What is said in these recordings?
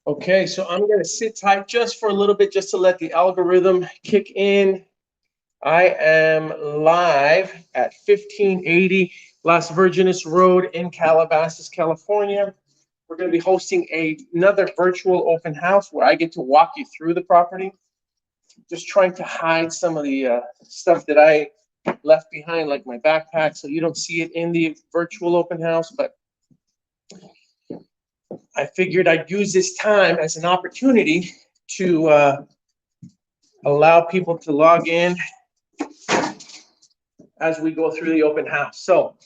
Okay, so I'm going to sit tight just for a little bit, just to let the algorithm kick in. I am live at 1580 Las Virgenes Road in Calabasas, California. We're going to be hosting another virtual open house where I get to walk you through the property. Just trying to hide some of the stuff that I left behind, like my backpack, so you don't see it in the virtual open house. But I figured I'd use this time as an opportunity to allow people to log in as we go through the open house. So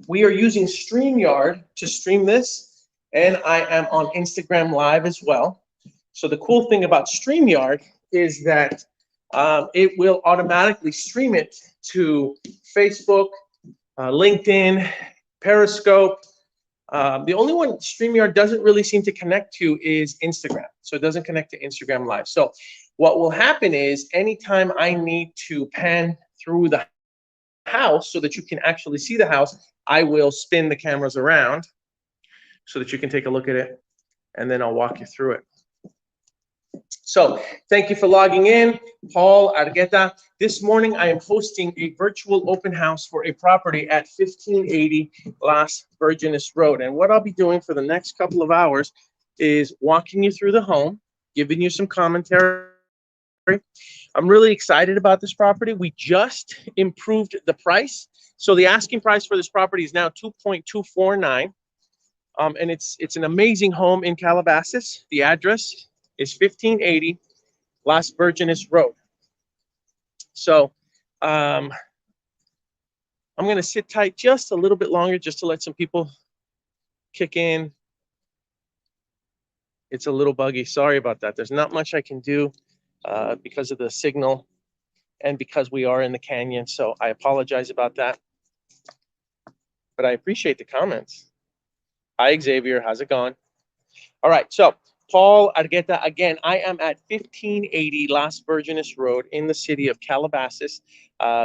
we are using StreamYard to stream this, and I am on Instagram Live as well. So the cool thing about StreamYard is that it will automatically stream it to Facebook, LinkedIn, Periscope. The only one StreamYard doesn't really seem to connect to is Instagram. So it doesn't connect to Instagram Live. So what will happen is anytime I need to pan through the house so that you can actually see the house, I will spin the cameras around so that you can take a look at it, and then I'll walk you through it. So thank you for logging in, Paul Argueta. This morning I am hosting a virtual open house for a property at 1580 Las Virgenes Road. And what I'll be doing for the next couple of hours is walking you through the home, giving you some commentary. I'm really excited about this property. We just improved the price. So the asking price for this property is now $2.249. And it's an amazing home in Calabasas. The address is 1580 Las Virgenes Road. So I'm going to sit tight just a little bit longer just to let some people kick in. It's a little buggy. Sorry about that. There's not much I can do because of the signal and because we are in the canyon. So I apologize about that. But I appreciate the comments. Hi, Xavier. How's it going? All right. So Paul Argueta, again, I am at 1580 Las Virgenes Road in the city of Calabasas,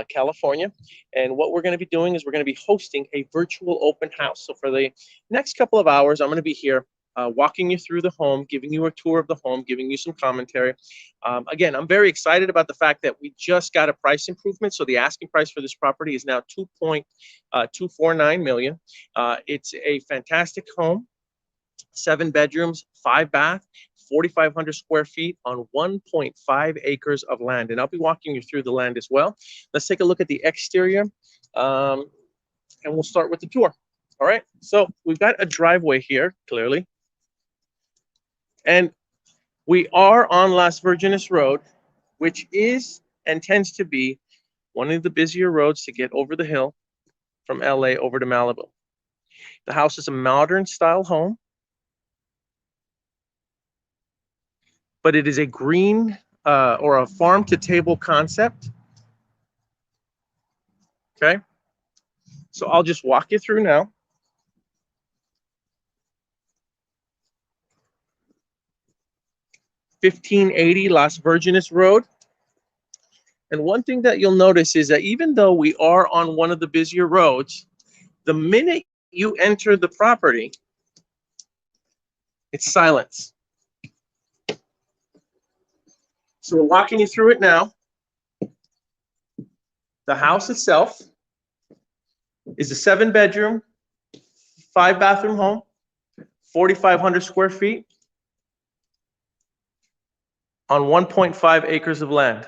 California. And what we're going to be doing is we're going to be hosting a virtual open house. So for the next couple of hours, I'm going to be here walking you through the home, giving you a tour of the home, giving you some commentary. Again, I'm very excited about the fact that we just got a price improvement. So the asking price for this property is now $2.249 million. It's a fantastic home. 7 bedrooms, 5 bath, 4,500 square feet on 1.5 acres of land. And I'll be walking you through the land as well. Let's take a look at the exterior, and we'll start with the tour. All right, so we've got a driveway here, clearly. And we are on Las Virgenes Road, which is and tends to be one of the busier roads to get over the hill from LA over to Malibu. The house is a modern style home, but it is a green or a farm to table concept. Okay, so I'll just walk you through now. $1580 Las Virgenes Road. And one thing that you'll notice is that even though we are on one of the busier roads, the minute you enter the property, it's silence. So we're walking you through it now. The house itself is a 7 bedroom, 5 bathroom home, 4,500 square feet on 1.5 acres of land.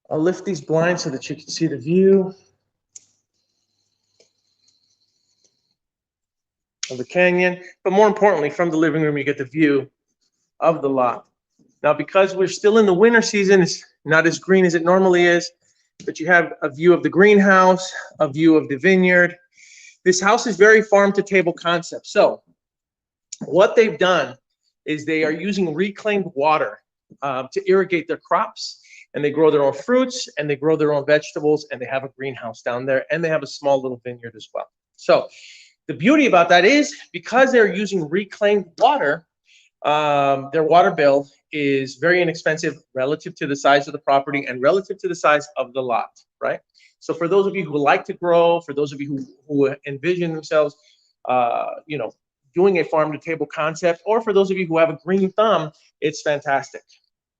I'll lift these blinds so that you can see the view of the canyon, but more importantly, from the living room, you get the view of the lot. Now, because we're still in the winter season, it's not as green as it normally is, but you have a view of the greenhouse, a view of the vineyard. This house is very farm to table concept. So what they've done is they are using reclaimed water to irrigate their crops, and they grow their own fruits, and they grow their own vegetables, and they have a greenhouse down there, and they have a small little vineyard as well. So the beauty about that is because they're using reclaimed water, their water bill is very inexpensive relative to the size of the property and relative to the size of the lot, right? So for those of you who like to grow, for those of you who envision themselves, you know, doing a farm to table concept, or for those of you who have a green thumb, it's fantastic.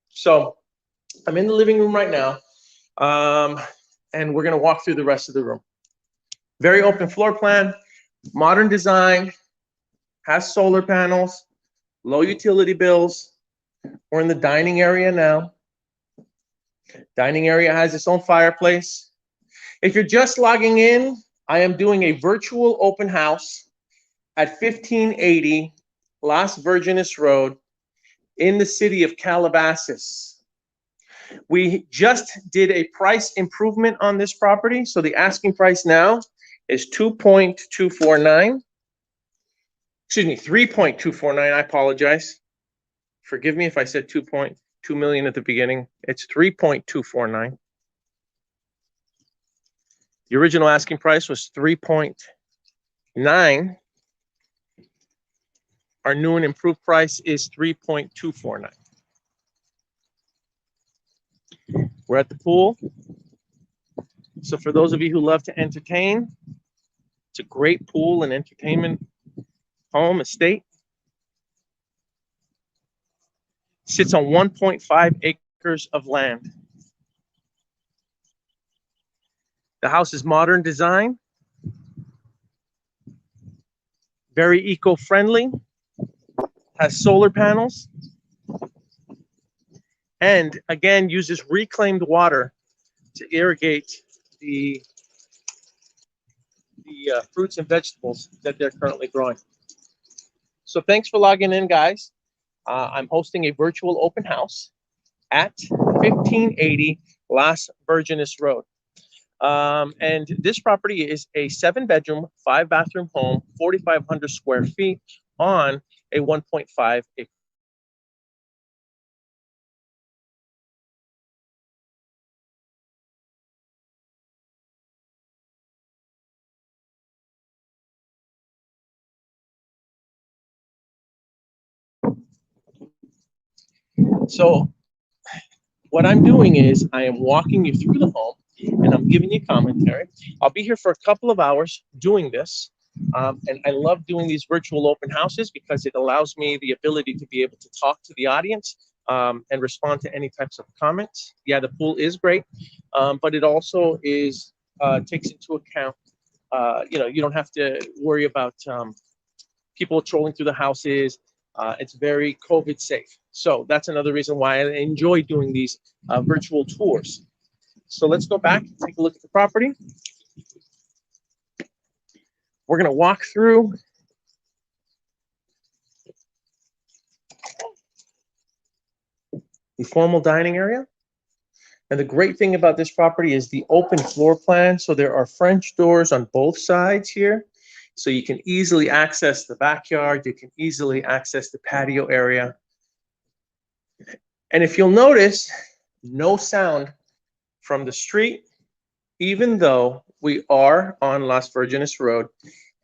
So I'm in the living room right now, and we're gonna walk through the rest of the room. Very open floor plan, modern design, has solar panels, low utility bills. We're in the dining area now. Dining area has its own fireplace. If you're just logging in, I am doing a virtual open house at 1580 Las Virgenes Road in the city of Calabasas. We just did a price improvement on this property. So the asking price now is 2.249. Excuse me, 3.249. I apologize. Forgive me if I said 2.2 million at the beginning. It's 3.249. The original asking price was 3.9. Our new and improved price is 3.249. We're at the pool. So for those of you who love to entertain, it's a great pool and entertainment home estate. Sits on 1.5 acres of land. The house is modern design, very eco-friendly, has solar panels, and again uses reclaimed water to irrigate the fruits and vegetables that they're currently growing. So thanks for logging in, guys. I'm hosting a virtual open house at 1580 Las Virgenes Road. And this property is a 7-bedroom, 5-bathroom home, 4,500 square feet on a 1.5 acre. So what I'm doing is I am walking you through the home and I'm giving you commentary. I'll be here for a couple of hours doing this. And I love doing these virtual open houses because it allows me the ability to be able to talk to the audience and respond to any types of comments. Yeah, the pool is great, but it also is takes into account, you know, you don't have to worry about people trolling through the houses. It's very COVID safe. So that's another reason why I enjoy doing these virtual tours. So let's go back and take a look at the property. We're going to walk through the formal dining area. And the great thing about this property is the open floor plan. So there are French doors on both sides here. So you can easily access the backyard. You can easily access the patio area. And if you'll notice, no sound from the street, even though we are on Las Virgenes Road,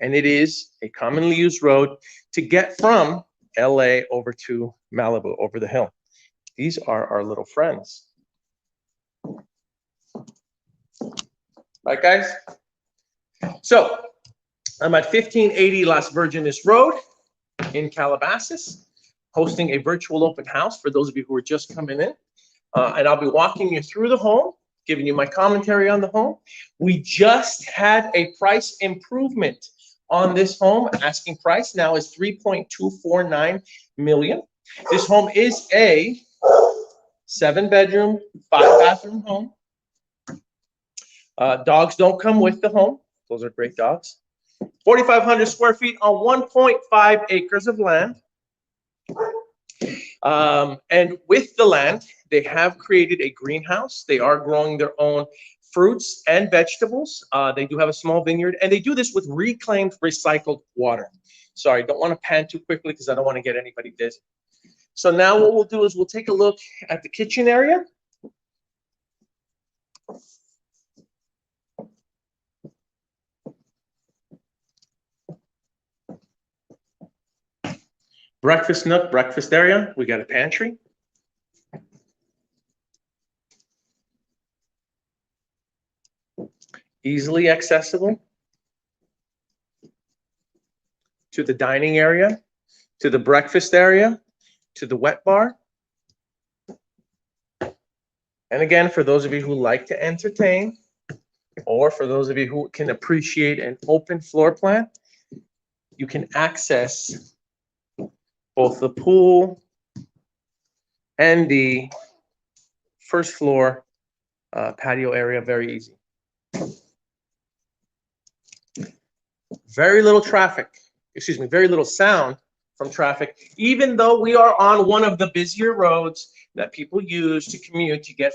and it is a commonly used road to get from LA over to Malibu, over the hill. These are our little friends. Right, guys? So I'm at 1580 Las Virgenes Road in Calabasas, hosting a virtual open house for those of you who are just coming in. And I'll be walking you through the home, giving you my commentary on the home. We just had a price improvement on this home. Asking price now is 3.249 million. This home is a 7-bedroom, 5-bathroom home. Dogs don't come with the home. Those are great dogs. 4,500 square feet on 1.5 acres of land. And with the land, they have created a greenhouse. They are growing their own fruits and vegetables. They do have a small vineyard, and they do this with reclaimed, recycled water. Sorry, don't want to pan too quickly because I don't want to get anybody dizzy. So now what we'll do is we'll take a look at the kitchen area. Breakfast nook, breakfast area. We got a pantry. easily accessible to the dining area, to the breakfast area, to the wet bar. And again, for those of you who like to entertain, or for those of you who can appreciate an open floor plan, you can access both the pool and the first floor patio area very easy. Very little traffic, excuse me, very little sound from traffic, even though we are on one of the busier roads that people use to commute to get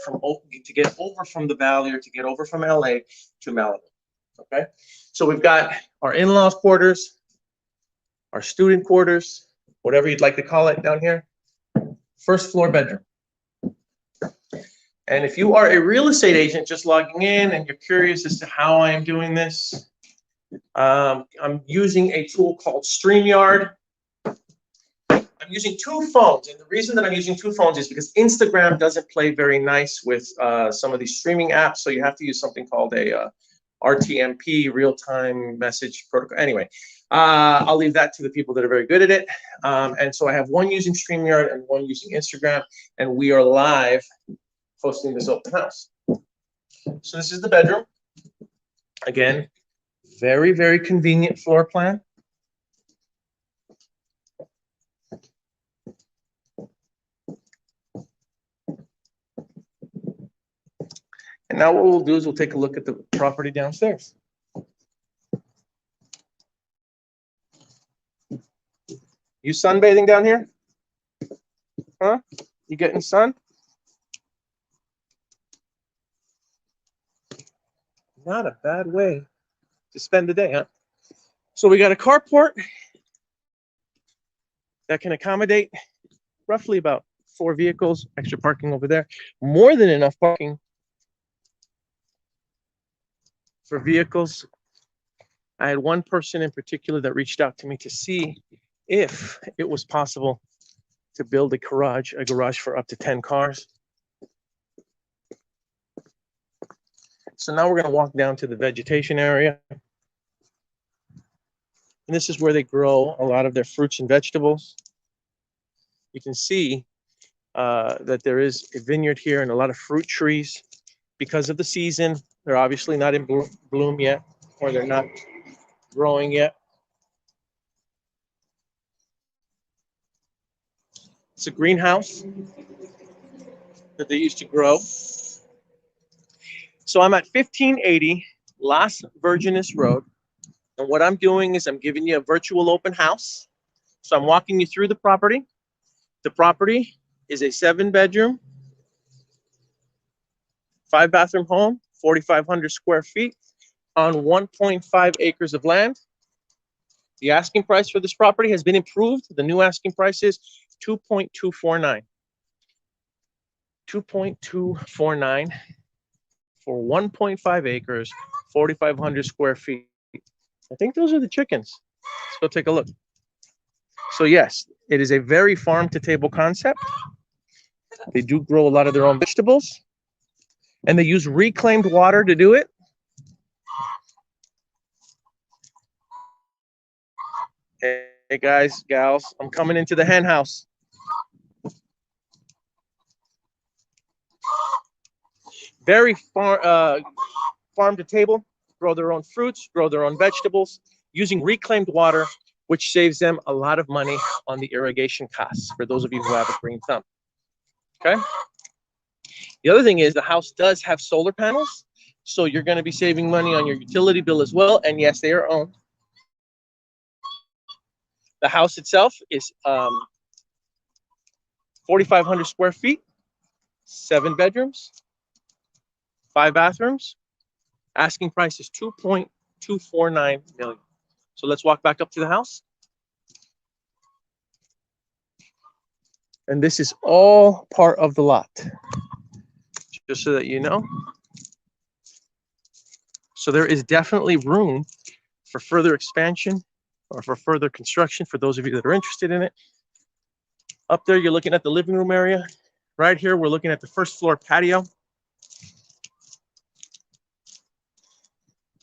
over from the valley or to get over from LA to Malibu. Okay, so we've got our in-laws quarters, our student quarters, whatever you'd like to call it down here. First floor bedroom. And if you are a real estate agent just logging in and you're curious as to how I am doing this, I'm using a tool called StreamYard. I'm using two phones, and the reason that I'm using two phones is because Instagram doesn't play very nice with some of these streaming apps, so you have to use something called a RTMP, real-time message protocol. Anyway, I'll leave that to the people that are very good at it. And so I have one using StreamYard and one using Instagram, and we are live hosting this open house. So this is the bedroom. Again, very, very convenient floor plan. And now what we'll do is we'll take a look at the property downstairs. You sunbathing down here? Huh? You getting sun? Not a bad way to spend the day, huh? So we got a carport that can accommodate roughly about 4 vehicles, extra parking over there, more than enough parking for vehicles. I had one person in particular that reached out to me to see if it was possible to build a garage for up to 10 cars. So now we're going to walk down to the vegetation area. And this is where they grow a lot of their fruits and vegetables. You can see that there is a vineyard here and a lot of fruit trees. Because of the season, they're obviously not in bloom yet, or they're not growing yet. It's a greenhouse that they used to grow. So I'm at 1580 Las Virgenes Road. And what I'm doing is I'm giving you a virtual open house. So I'm walking you through the property. The property is a 7-bedroom, 5-bathroom home, 4,500 square feet on 1.5 acres of land. The asking price for this property has been improved. The new asking price is $2.249. $2.249 for 1.5 acres, 4,500 square feet. I think those are the chickens. Let's go take a look. So yes, it is a very farm-to-table concept. They do grow a lot of their own vegetables, and they use reclaimed water to do it. Hey guys, gals, I'm coming into the hen house. Very farm to table, grow their own fruits, grow their own vegetables, using reclaimed water, which saves them a lot of money on the irrigation costs, for those of you who have a green thumb. Okay? The other thing is the house does have solar panels, so you're going to be saving money on your utility bill as well, and yes, they are owned. The house itself is 4,500 square feet, 7 bedrooms, 5 bathrooms. Asking price is $2.249 million. So let's walk back up to the house. And this is all part of the lot, just so that you know. So there is definitely room for further expansion or for further construction for those of you that are interested in it. Up there, you're looking at the living room area. Right here, we're looking at the first floor patio.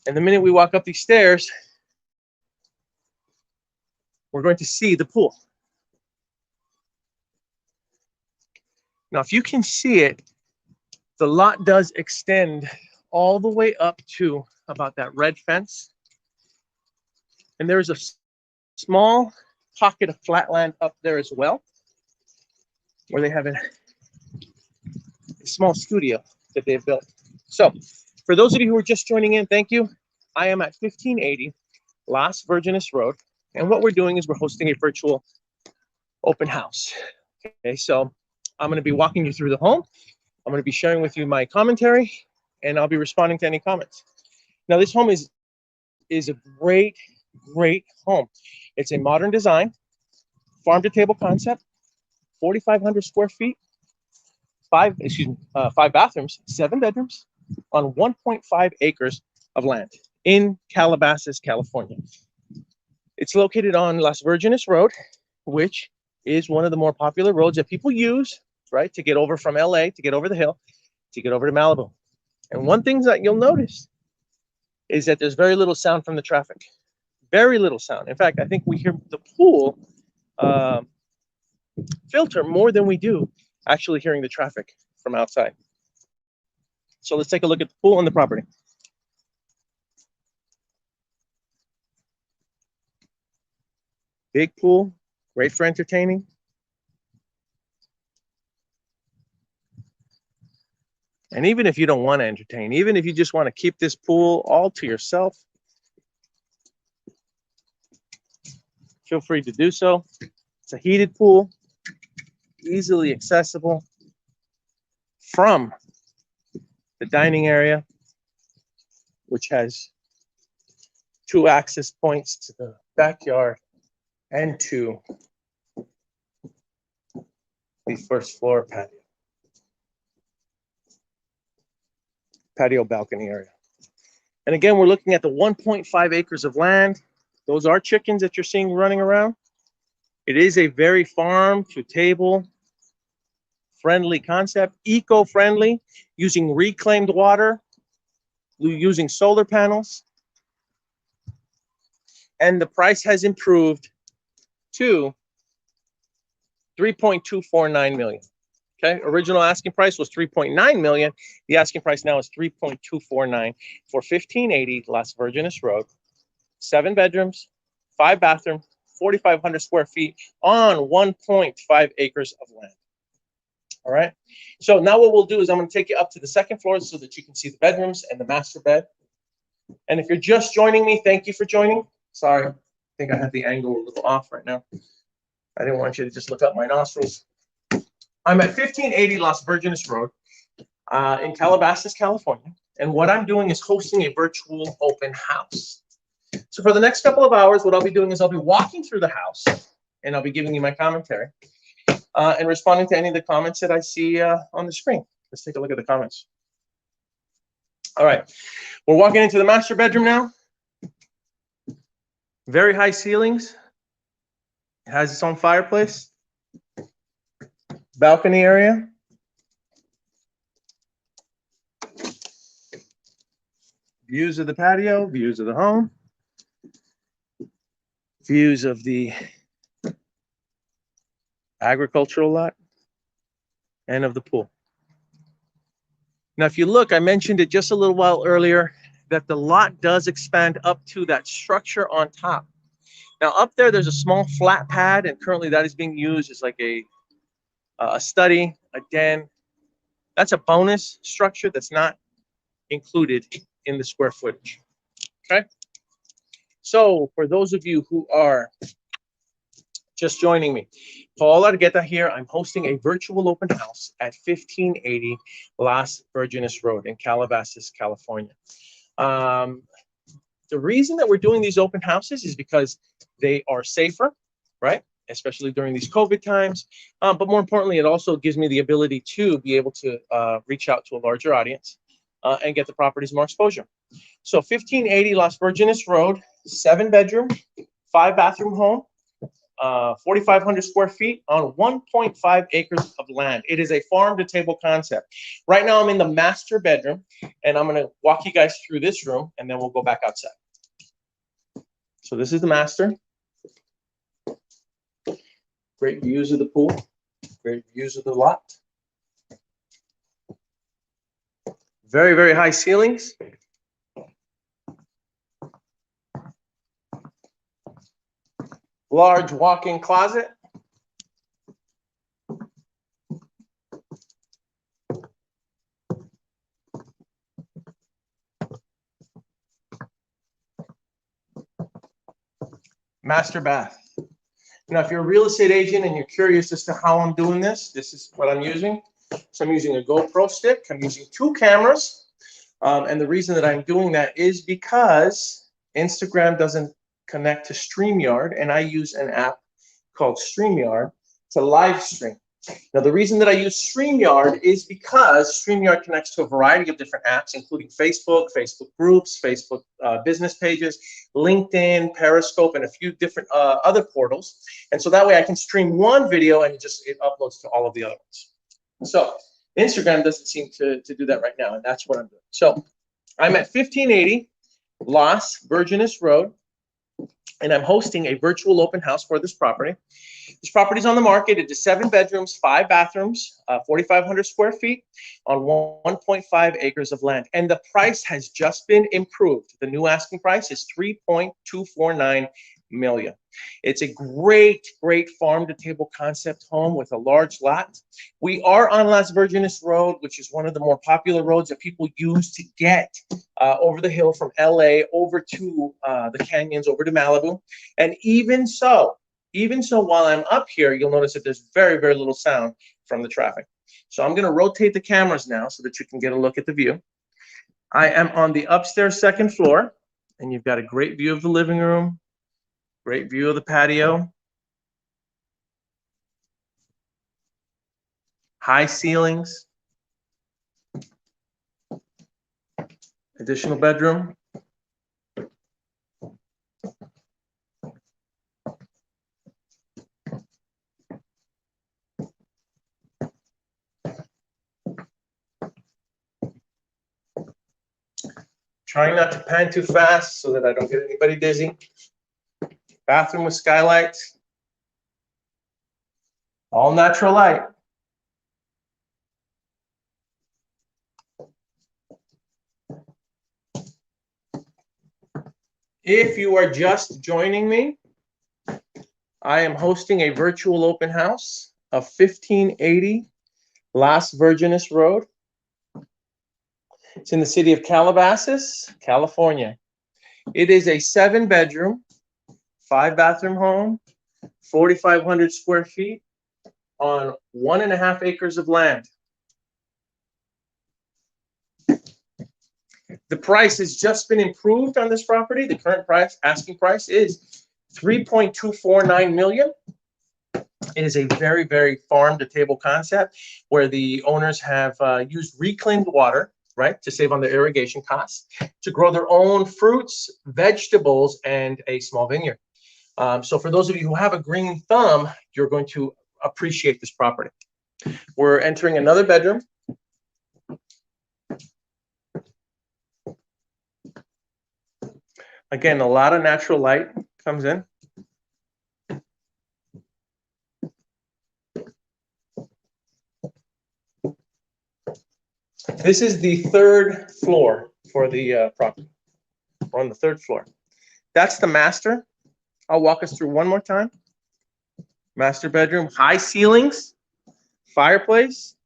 And the minute we walk up these stairs, we're going to see the pool. Now, if you can see it, the lot does extend all the way up to about that red fence. And there's a small pocket of flat land up there as well, where they have a small studio that they've built. So for those of you who are just joining in, thank you. I am at 1580 Las Virgenes Road. And what we're doing is we're hosting a virtual open house. Okay, so I'm going to be walking you through the home. I'm going to be sharing with you my commentary, and I'll be responding to any comments. Now, this home is a great home. It's a modern design, farm to table concept, 4,500 square feet, five bathrooms, 7 bedrooms on 1.5 acres of land in Calabasas, California. It's located on Las Virgenes Road, which is one of the more popular roads that people use, right, to get over from LA, to get over the hill, to get over to Malibu. And one thing that you'll notice is that there's very little sound from the traffic. Very little sound. In fact, I think we hear the pool filter more than we do actually hearing the traffic from outside. So let's take a look at the pool and the property. Big pool, great for entertaining. And even if you don't want to entertain, even if you just want to keep this pool all to yourself, feel free to do so. It's a heated pool, easily accessible from the dining area, which has 2 access points to the backyard and to the first floor patio balcony area. And again, we're looking at the 1.5 acres of land. Those are chickens that you're seeing running around. It is a very farm to table friendly concept, eco-friendly, using reclaimed water, using solar panels. And the price has improved to $3.249 million. Okay, original asking price was $3.9 million. The asking price now is $3.249 for 1580 Las Virgenes Road. 7 bedrooms, 5 bathrooms, 4,500 square feet on 1.5 acres of land. All right. So now what we'll do is I'm going to take you up to the 2nd floor so that you can see the bedrooms and the master bed. And if you're just joining me, thank you for joining. Sorry, I think I have the angle a little off right now. I didn't want you to just look up my nostrils. I'm at 1580 Las Virgenes Road in Calabasas, California. And what I'm doing is hosting a virtual open house. So for the next couple of hours, what I'll be doing is I'll be walking through the house and I'll be giving you my commentary and responding to any of the comments that I see on the screen. Let's take a look at the comments. All right, we're walking into the master bedroom now. Very high ceilings. It has its own fireplace. Balcony area. Views of the patio, views of the home. Views of the agricultural lot and of the pool. Now, if you look, I mentioned it just a little while earlier that the lot does expand up to that structure on top. Now, up there's a small flat pad, and currently that is being used as like a study, a den. That's a bonus structure that's not included in the square footage. Okay. So for those of you who are just joining me, Paul Argueta here. I'm hosting a virtual open house at 1580 Las Virgenes Road in Calabasas, California. The reason that we're doing these open houses is because they are safer, right? Especially during these COVID times. But more importantly, it also gives me the ability to be able to reach out to a larger audience and get the properties more exposure. So 1580 Las Virgenes Road, 7 bedroom, 5 bathroom home. 4,500 square feet on 1.5 acres of land. It is a farm-to-table concept. Right now, I'm in the master bedroom, and I'm going to walk you guys through this room, and then we'll go back outside. So this is the master. Great views of the pool. Great views of the lot. Very, very high ceilings. Large walk-in closet. Master bath. Now, if you're a real estate agent and you're curious as to how I'm doing this, this is what I'm using. So I'm using a GoPro stick. I'm using 2 cameras. And the reason that I'm doing that is because Instagram doesn't connect to StreamYard, and I use an app called StreamYard to live stream. Now, the reason that I use StreamYard is because StreamYard connects to a variety of different apps, including Facebook, Facebook groups, Facebook business pages, LinkedIn, Periscope, and a few different other portals. And so that way I can stream one video and it uploads to all of the other ones. So Instagram doesn't seem to do that right now, and that's what I'm doing. So I'm at 1580 Las Virgenes Road, and I'm hosting a virtual open house for this property. This property is on the market. It is 7 bedrooms, 5 bathrooms, 4,500 square feet on 1.5 acres of land. And the price has just been improved. The new asking price is $3.249 million. It's a great, great farm-to-table concept home with a large lot. We are on Las Virgenes Road, which is one of the more popular roads that people use to get over the hill from LA over to the canyons, over to Malibu. And even so, while I'm up here, you'll notice that there's very, very little sound from the traffic. So I'm going to rotate the cameras now so that you can get a look at the view. I am on the upstairs 2nd floor, and you've got a great view of the living room, great view of the patio, high ceilings, additional bedroom. Trying not to pan too fast so that I don't get anybody dizzy. Bathroom with skylights. All natural light. If you are just joining me, I am hosting a virtual open house of 1580 Las Virgenes Road. It's in the city of Calabasas, California. It is a 7-bedroom, 5-bathroom home, 4,500 square feet on 1.5 acres of land. The price has just been improved on this property. The current price, asking price, is $3.249 million. It is a very, very farm-to-table concept where the owners have used reclaimed water, right, to save on their irrigation costs, to grow their own fruits, vegetables, and a small vineyard. So for those of you who have a green thumb, you're going to appreciate this property. We're entering another bedroom. Again, a lot of natural light comes in. This is the 3rd floor for the property. We're on the 3rd floor. That's the master. I'll walk us through one more time. Master bedroom, high ceilings, fireplace,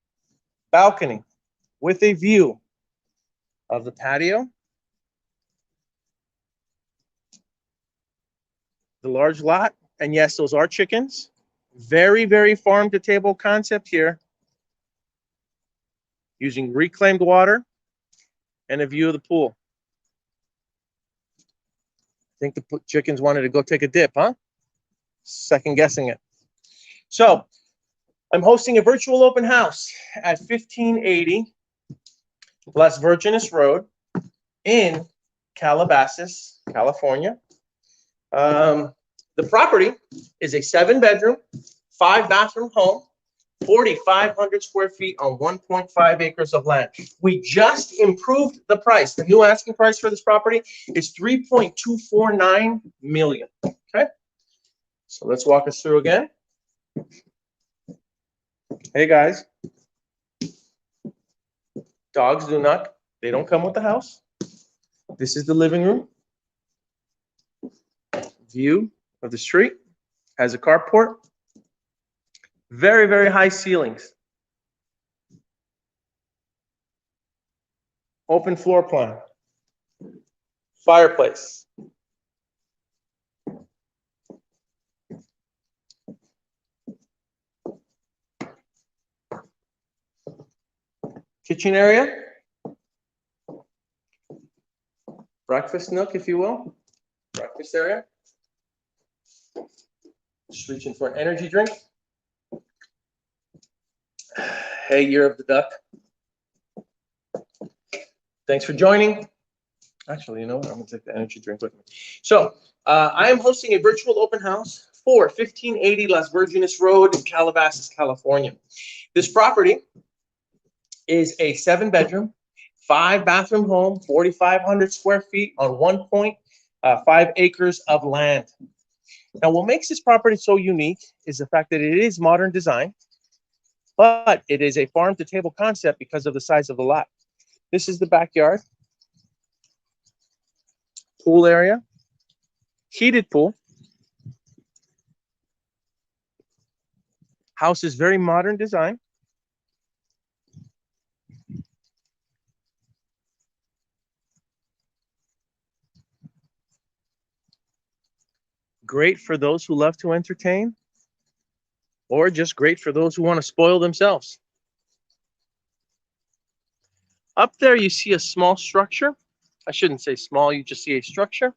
balcony with a view of the patio, the large lot, and yes, those are chickens. Very, very farm-to-table concept here, using reclaimed water and a view of the pool. I think the chickens wanted to go take a dip, huh? Second guessing it. So I'm hosting a virtual open house at 1580 Las Virgenes Road in Calabasas, California. The property is a 7-bedroom, 5-bathroom home, 4,500 square feet on 1.5 acres of land. We just improved the price. The new asking price for this property is $3.249 million. Okay, so let's walk us through again. Hey guys, dogs they don't come with the house. This is the living room. View of the street, has a carport. Very, very high ceilings. Open floor plan. Fireplace. Kitchen area. Breakfast nook, if you will. Breakfast area. Just reaching for an energy drink. Hey, year of the duck. Thanks for joining. Actually, you know what? I'm going to take the energy drink with me. So, I am hosting a virtual open house for 1580 Las Virgenes Road in Calabasas, California. This property is a 7-bedroom, 5-bathroom home, 4,500 square feet on 1.5 acres of land. Now, what makes this property so unique is the fact that it is modern design, but it is a farm-to-table concept because of the size of the lot. This is the backyard. Pool area. Heated pool. House is very modern design. Great for those who love to entertain, or just great for those who want to spoil themselves. Up there, you see a small structure. I shouldn't say small, you just see a structure.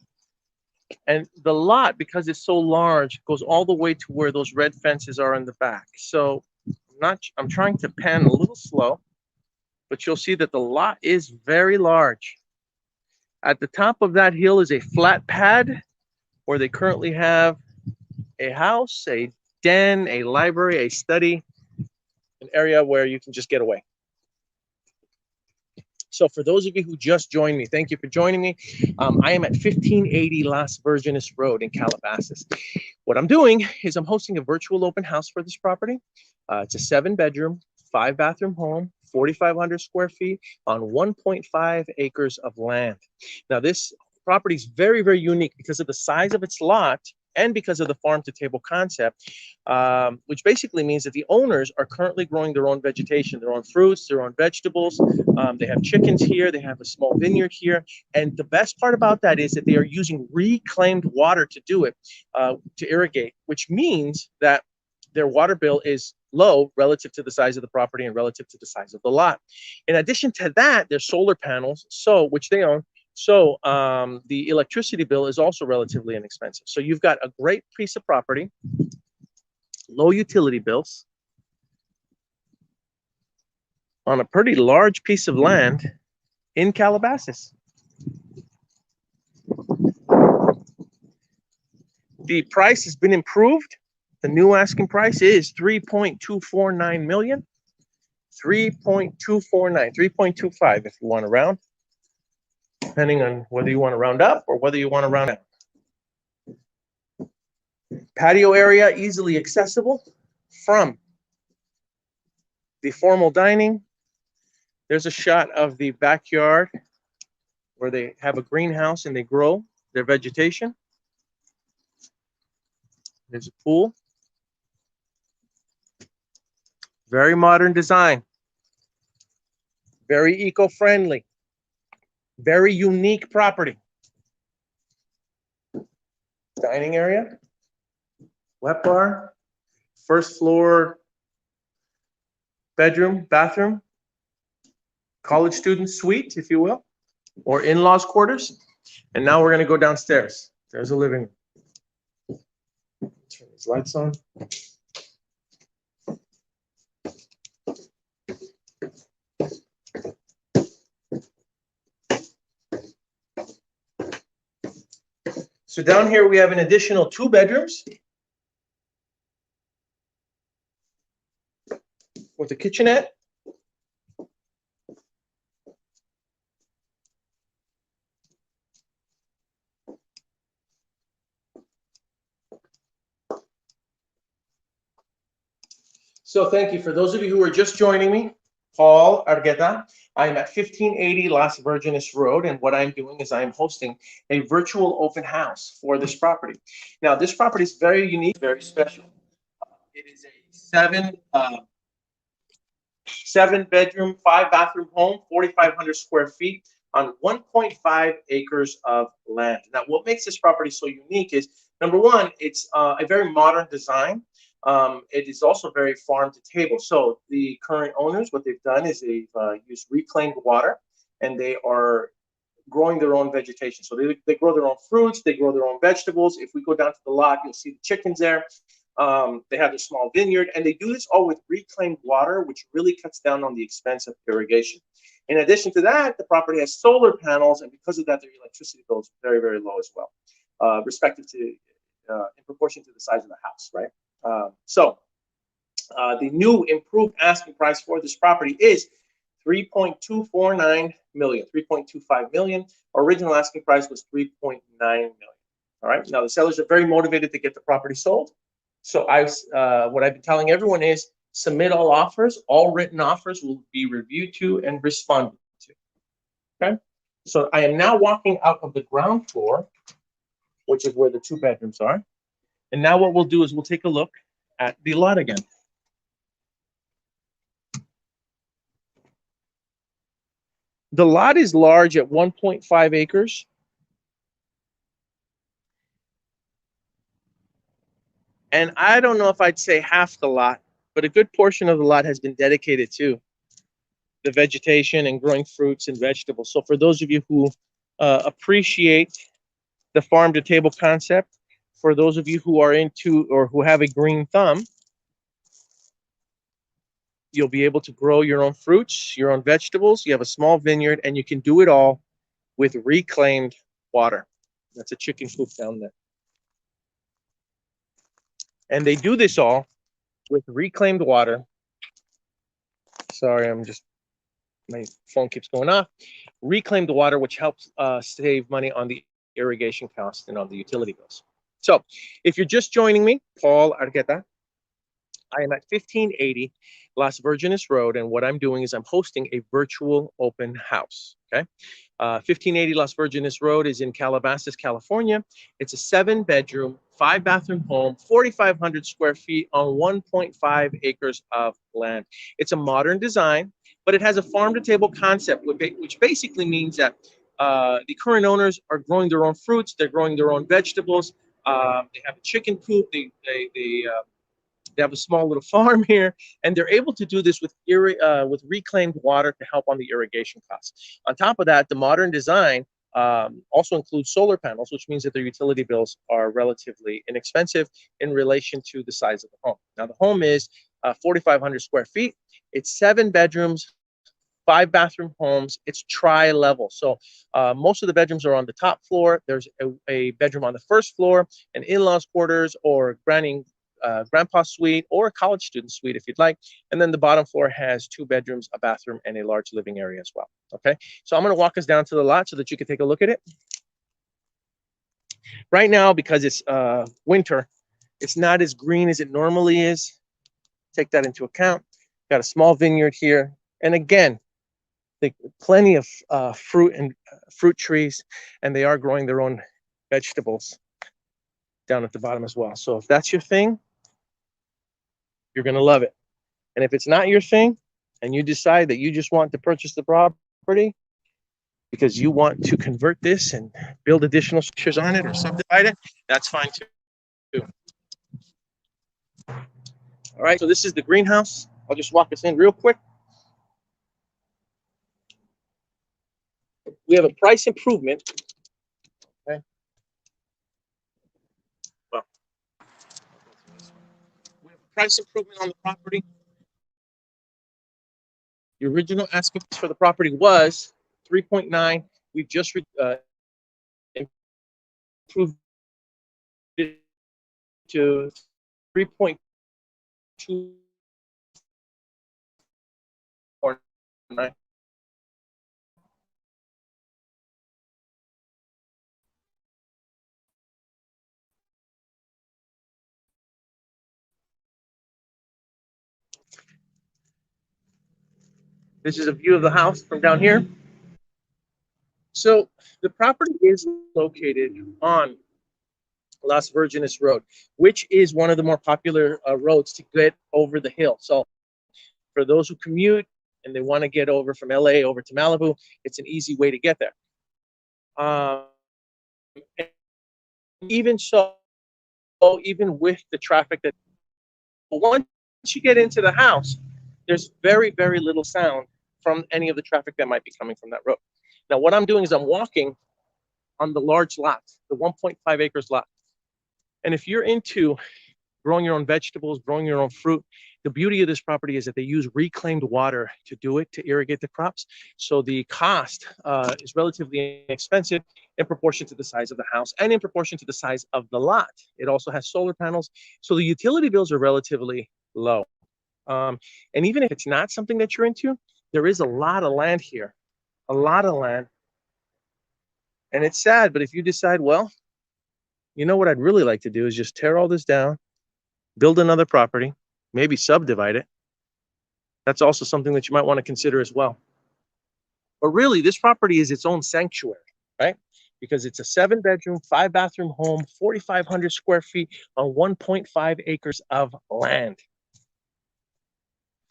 And the lot, because it's so large, goes all the way to where those red fences are in the back. So I'm trying to pan a little slow, but you'll see that the lot is very large. At the top of that hill is a flat pad where they currently have a house, a den, a library, a study, an area where you can just get away. So for those of you who just joined me, thank you for joining me. I am at 1580 Las Virgenes Road in Calabasas. What I'm doing is I'm hosting a virtual open house for this property. It's a 7-bedroom, 5-bathroom home, 4,500 square feet on 1.5 acres of land. Now, this property is very, very unique because of the size of its lot and because of the farm-to-table concept, which basically means that the owners are currently growing their own vegetation, their own fruits, their own vegetables. They have chickens here. They have a small vineyard here. And the best part about that is that they are using reclaimed water to do it, to irrigate, which means that their water bill is low relative to the size of the property and relative to the size of the lot. In addition to that, there's solar panels, which they own. So the electricity bill is also relatively inexpensive. So you've got a great piece of property, low utility bills, on a pretty large piece of land in Calabasas. The price has been improved. The new asking price is $3.249 million. 3.249, 3.25 if you want to round, depending on whether you want to round up or whether you want to round out. Patio area easily accessible from the formal dining. There's a shot of the backyard where they have a greenhouse and they grow their vegetation. There's a pool. Very modern design. Very eco-friendly. Very unique property. Dining area. Wet bar. First floor bedroom, bathroom. College student suite, if you will, or in-laws quarters. And now we're going to go downstairs. There's a living room. Turn these lights on. So down here we have an additional 2 bedrooms with a kitchenette. So thank you. For those of you who are just joining me, Paul Argueta. I am at 1580 Las Virgenes Road, and what I'm doing is I'm hosting a virtual open house for this property. Now, this property is very unique, very special. It is a seven bedroom, 5 bathroom home, 4,500 square feet on 1.5 acres of land. Now, what makes this property so unique is, number one, it's a very modern design. It is also very farm to table. So the current owners, what they've done is they've used reclaimed water, and they are growing their own vegetation. So they grow their own fruits, they grow their own vegetables. If we go down to the lot, you'll see the chickens there. They have a small vineyard, and they do this all with reclaimed water, which really cuts down on the expense of irrigation. In addition to that, the property has solar panels, and because of that, their electricity bill is very, very low as well, respective to, in proportion to the size of the house, right? The new improved asking price for this property is 3.249 million, 3.25 million. Original asking price was 3.9 million. All right. Now the sellers are very motivated to get the property sold. So what I've been telling everyone is submit all offers. All written offers will be reviewed to and responded to. Okay. So I am now walking out of the ground floor, which is where the 2 bedrooms are. And now what we'll do is we'll take a look at the lot again. The lot is large at 1.5 acres. And I don't know if I'd say half the lot, but a good portion of the lot has been dedicated to the vegetation and growing fruits and vegetables. So for those of you who appreciate the farm to table concept, for those of you who are into or who have a green thumb, you'll be able to grow your own fruits, your own vegetables. You have a small vineyard, and you can do it all with reclaimed water. That's a chicken coop down there. And they do this all with reclaimed water. Sorry, my phone keeps going off. Reclaimed water, which helps save money on the irrigation costs and on the utility bills. So if you're just joining me, Paul Argueta, I am at 1580 Las Virgenes Road, and what I'm doing is I'm hosting a virtual open house, okay? 1580 Las Virgenes Road is in Calabasas, California. It's a 7 bedroom, 5 bathroom home, 4,500 square feet on 1.5 acres of land. It's a modern design, but it has a farm to table concept, which basically means that the current owners are growing their own fruits, they're growing their own vegetables, they have a chicken coop, they have a small little farm here, and they're able to do this with reclaimed water to help on the irrigation costs. On top of that, the modern design also includes solar panels, which means that their utility bills are relatively inexpensive in relation to the size of the home. Now, the home is 4,500 square feet. It's 7 bedrooms, 5 bathroom homes. It's tri-level. So most of the bedrooms are on the top floor. There's a bedroom on the first floor, an in-laws quarters or grandpa's suite or a college student suite if you'd like. And then the bottom floor has 2 bedrooms, a bathroom, and a large living area as well. Okay, so I'm going to walk us down to the lot so that you can take a look at it. Right now, because it's winter, it's not as green as it normally is. Take that into account. Got a small vineyard here. And again, plenty of fruit trees, and they are growing their own vegetables down at the bottom as well. So if that's your thing, you're going to love it. And if it's not your thing and you decide that you just want to purchase the property because you want to convert this and build additional structures on it or subdivide it, that's fine too. All right, so this is the greenhouse. I'll just walk us in real quick. We have a price improvement. Okay. Well, we have a price improvement on the property. The original asking price for the property was 3.9. We've just improved to 3.249. This is a view of the house from down here. So the property is located on Las Virgenes Road, which is one of the more popular roads to get over the hill. So for those who commute and they want to get over from LA over to Malibu, it's an easy way to get there. Even so, even with the traffic that, once you get into the house, there's very, very little sound from any of the traffic that might be coming from that road. Now, what I'm doing is I'm walking on the large lot, the 1.5 acres lot. And if you're into growing your own vegetables, growing your own fruit, the beauty of this property is that they use reclaimed water to do it, to irrigate the crops. So the cost is relatively inexpensive in proportion to the size of the house and in proportion to the size of the lot. It also has solar panels. So the utility bills are relatively low. And even if it's not something that you're into, there is a lot of land here, a lot of land. And it's sad, but if you decide, well, you know what I'd really like to do is just tear all this down, build another property, maybe subdivide it. That's also something that you might want to consider as well. But really, this property is its own sanctuary, right? Because it's a 7-bedroom, 5-bathroom home, 4,500 square feet on 1.5 acres of land.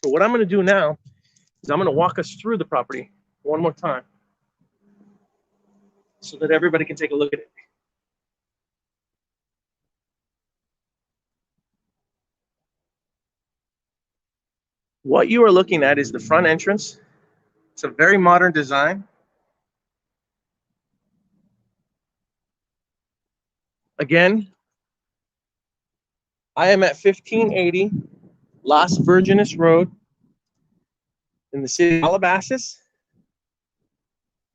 So what I'm going to do now is I'm going to walk us through the property one more time so that everybody can take a look at it. What you are looking at is the front entrance. It's a very modern design. Again, I am at 1580 Las Virgenes Road in the city of Calabasas,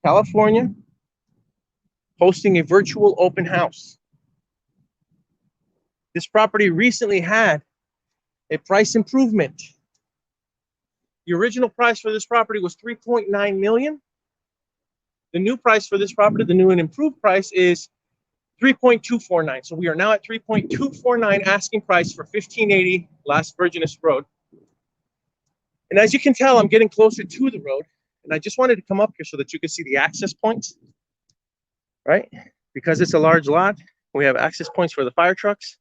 California, hosting a virtual open house. This property recently had a price improvement. The original price for this property was $3.9 million. The new price for this property, the new and improved price, is $3.249. So we are now at $3.249 asking price for 1580 Las Virgenes Road. And as you can tell, I'm getting closer to the road. And I just wanted to come up here so that you can see the access points, right? Because it's a large lot, we have access points for the fire trucks.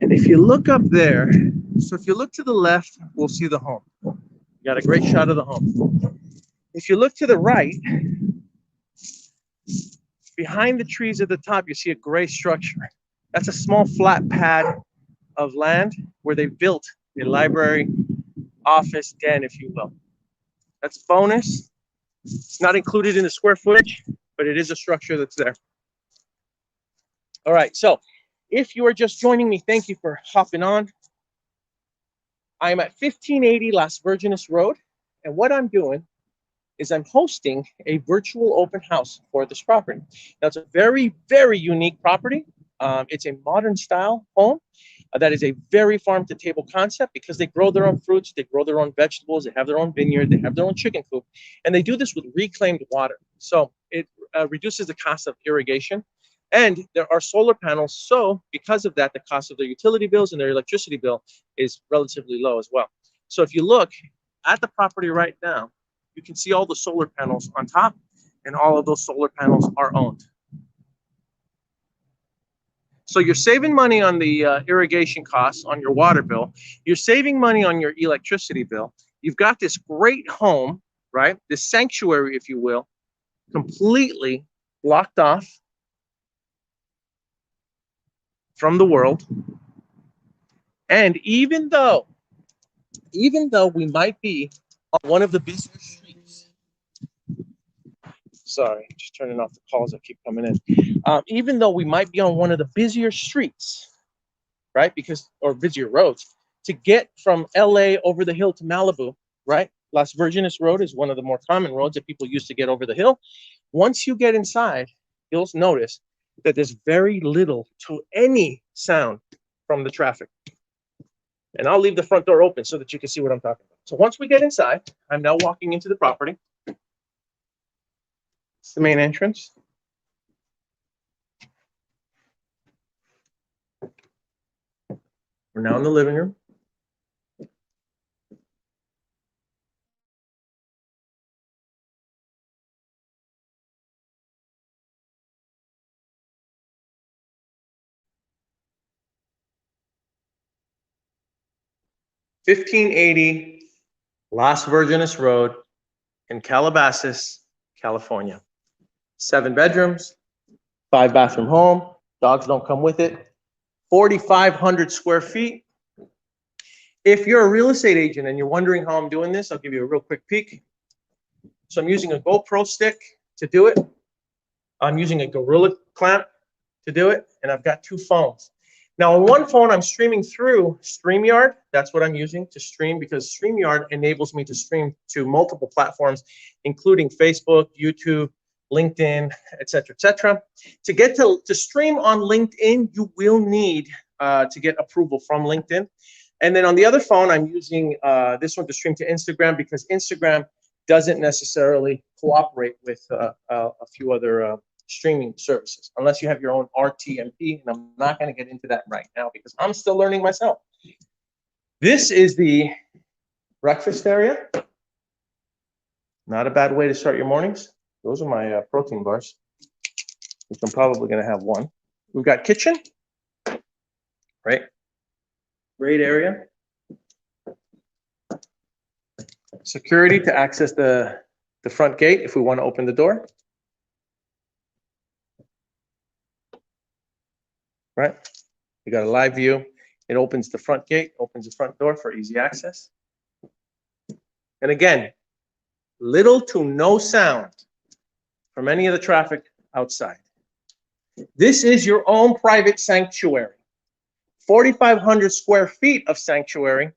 And if you look up there, so if you look to the left, we'll see the home. You got a great shot of the home. If you look to the right, behind the trees at the top, you see a gray structure. That's a small flat pad of land where they built a library, office, den, if you will. That's bonus. It's not included in the square footage, but it is a structure that's there. All right, so if you are just joining me, thank you for hopping on. I'm at 1580 Las Virgenes Road, and what I'm doing is I'm hosting a virtual open house for this property. Now, it's a very, very unique property. It's a modern style home that is a very farm to table concept because they grow their own fruits, they grow their own vegetables, they have their own vineyard, they have their own chicken coop, and they do this with reclaimed water. So it reduces the cost of irrigation. And there are solar panels, so because of that, the cost of their utility bills and their electricity bill is relatively low as well. So if you look at the property right now, you can see all the solar panels on top, and all of those solar panels are owned. So you're saving money on the irrigation costs on your water bill. You're saving money on your electricity bill. You've got this great home, right? This sanctuary, if you will, completely blocked off from the world. And even though we might be on one of the busier streets, sorry, just turning off the calls that keep coming in. Even though we might be on one of the busier streets, right? Or busier roads, to get from LA over the hill to Malibu, right? Las Virgenes Road is one of the more common roads that people use to get over the hill. Once you get inside, you'll notice that there's very little to any sound from the traffic. And I'll leave the front door open so that you can see what I'm talking about. So once we get inside, I'm now walking into the property. It's the main entrance. We're now in the living room. (1580) Las Virgenes Road in Calabasas, California. 7 bedrooms, 5-bathroom home. Dogs don't come with it. 4,500 square feet. If you're a real estate agent and you're wondering how I'm doing this, I'll give you a real quick peek. So I'm using a GoPro stick to do it. I'm using a Gorilla clamp to do it, and I've got 2 phones. Now, on one phone, I'm streaming through StreamYard. That's what I'm using to stream, because StreamYard enables me to stream to multiple platforms, including Facebook, YouTube, LinkedIn, et cetera, To get to stream on LinkedIn, you will need to get approval from LinkedIn. And then on the other phone, I'm using this one to stream to Instagram, because Instagram doesn't necessarily cooperate with a few other streaming services, unless you have your own RTMP, and I'm not going to get into that right now because I'm still learning myself. This is the breakfast area. Not a bad way to start your mornings. Those are my protein bars, which I'm probably going to have one. We've got kitchen, right? Great area. Security to access the front gate if we want to open the door. Right? You got a live view. It opens the front gate, opens the front door for easy access. And again, little to no sound from any of the traffic outside. This is your own private sanctuary. 4,500 square feet of sanctuary,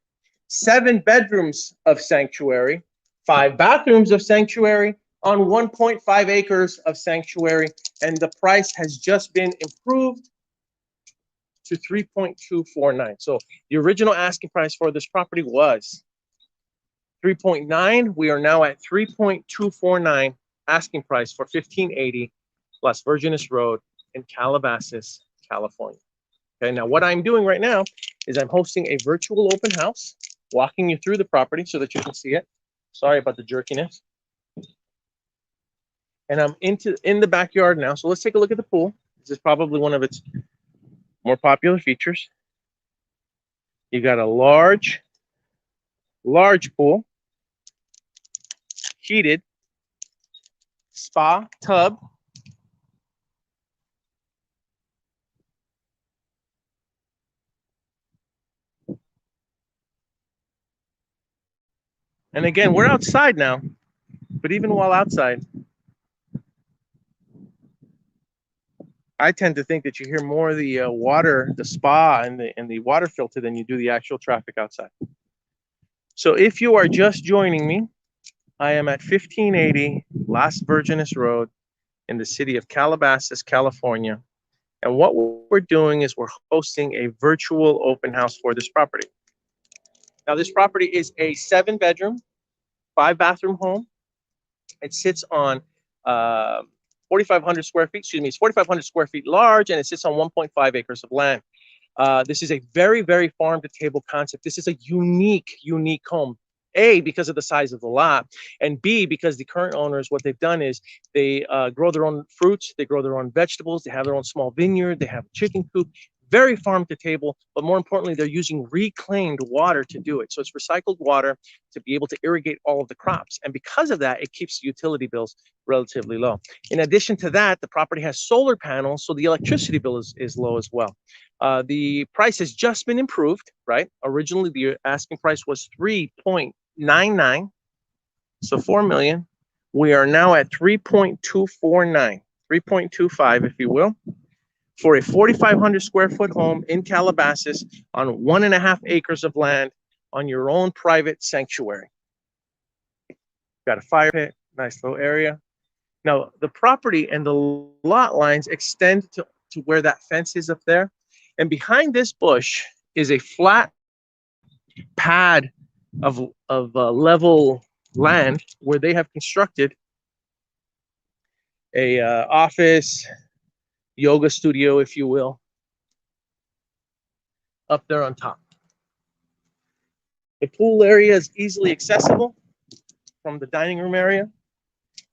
7 bedrooms of sanctuary, 5 bathrooms of sanctuary on 1.5 acres of sanctuary, and the price has just been improved to 3.249. So the original asking price for this property was 3.9. We are now at 3.249 asking price for 1580 Las Virgenes Road in Calabasas, California. Okay, now what I'm doing right now is I'm hosting a virtual open house, walking you through the property so that you can see it. Sorry about the jerkiness. And I'm in the backyard now. So let's take a look at the pool. This is probably one of its more popular features. You got a large pool, heated spa tub. And again, we're outside now, but even while outside, I tend to think that you hear more of the water, the spa, and the water filter than you do the actual traffic outside. So if you are just joining me, I am at 1580 Las Virgenes Road in the city of Calabasas, California. And what we're doing is we're hosting a virtual open house for this property. Now, this property is a 7-bedroom, 5-bathroom home. It sits on 4,500 square feet, excuse me, it's 4,500 square feet large, and it sits on 1.5 acres of land. This is a very, very farm-to-table concept. This is a unique home. A, because of the size of the lot, and B, because the current owners, what they've done is they grow their own fruits, they grow their own vegetables, they have their own small vineyard, they have a chicken coop, very farm to table, but more importantly, they're using reclaimed water to do it. So it's recycled water to be able to irrigate all of the crops. And because of that, it keeps utility bills relatively low. In addition to that, the property has solar panels, so the electricity bill is low as well. The price has just been improved, right? Originally, the asking price was 3.99, so 4 million. We are now at 3.249, 3.25, if you will, for a 4,500 square foot home in Calabasas on 1.5 acres of land on your own private sanctuary. Got a fire pit, nice little area. Now, the property and the lot lines extend to where that fence is up there. And behind this bush is a flat pad of level land where they have constructed a office, yoga studio, if you will, up there on top. The pool area is easily accessible from the dining room area.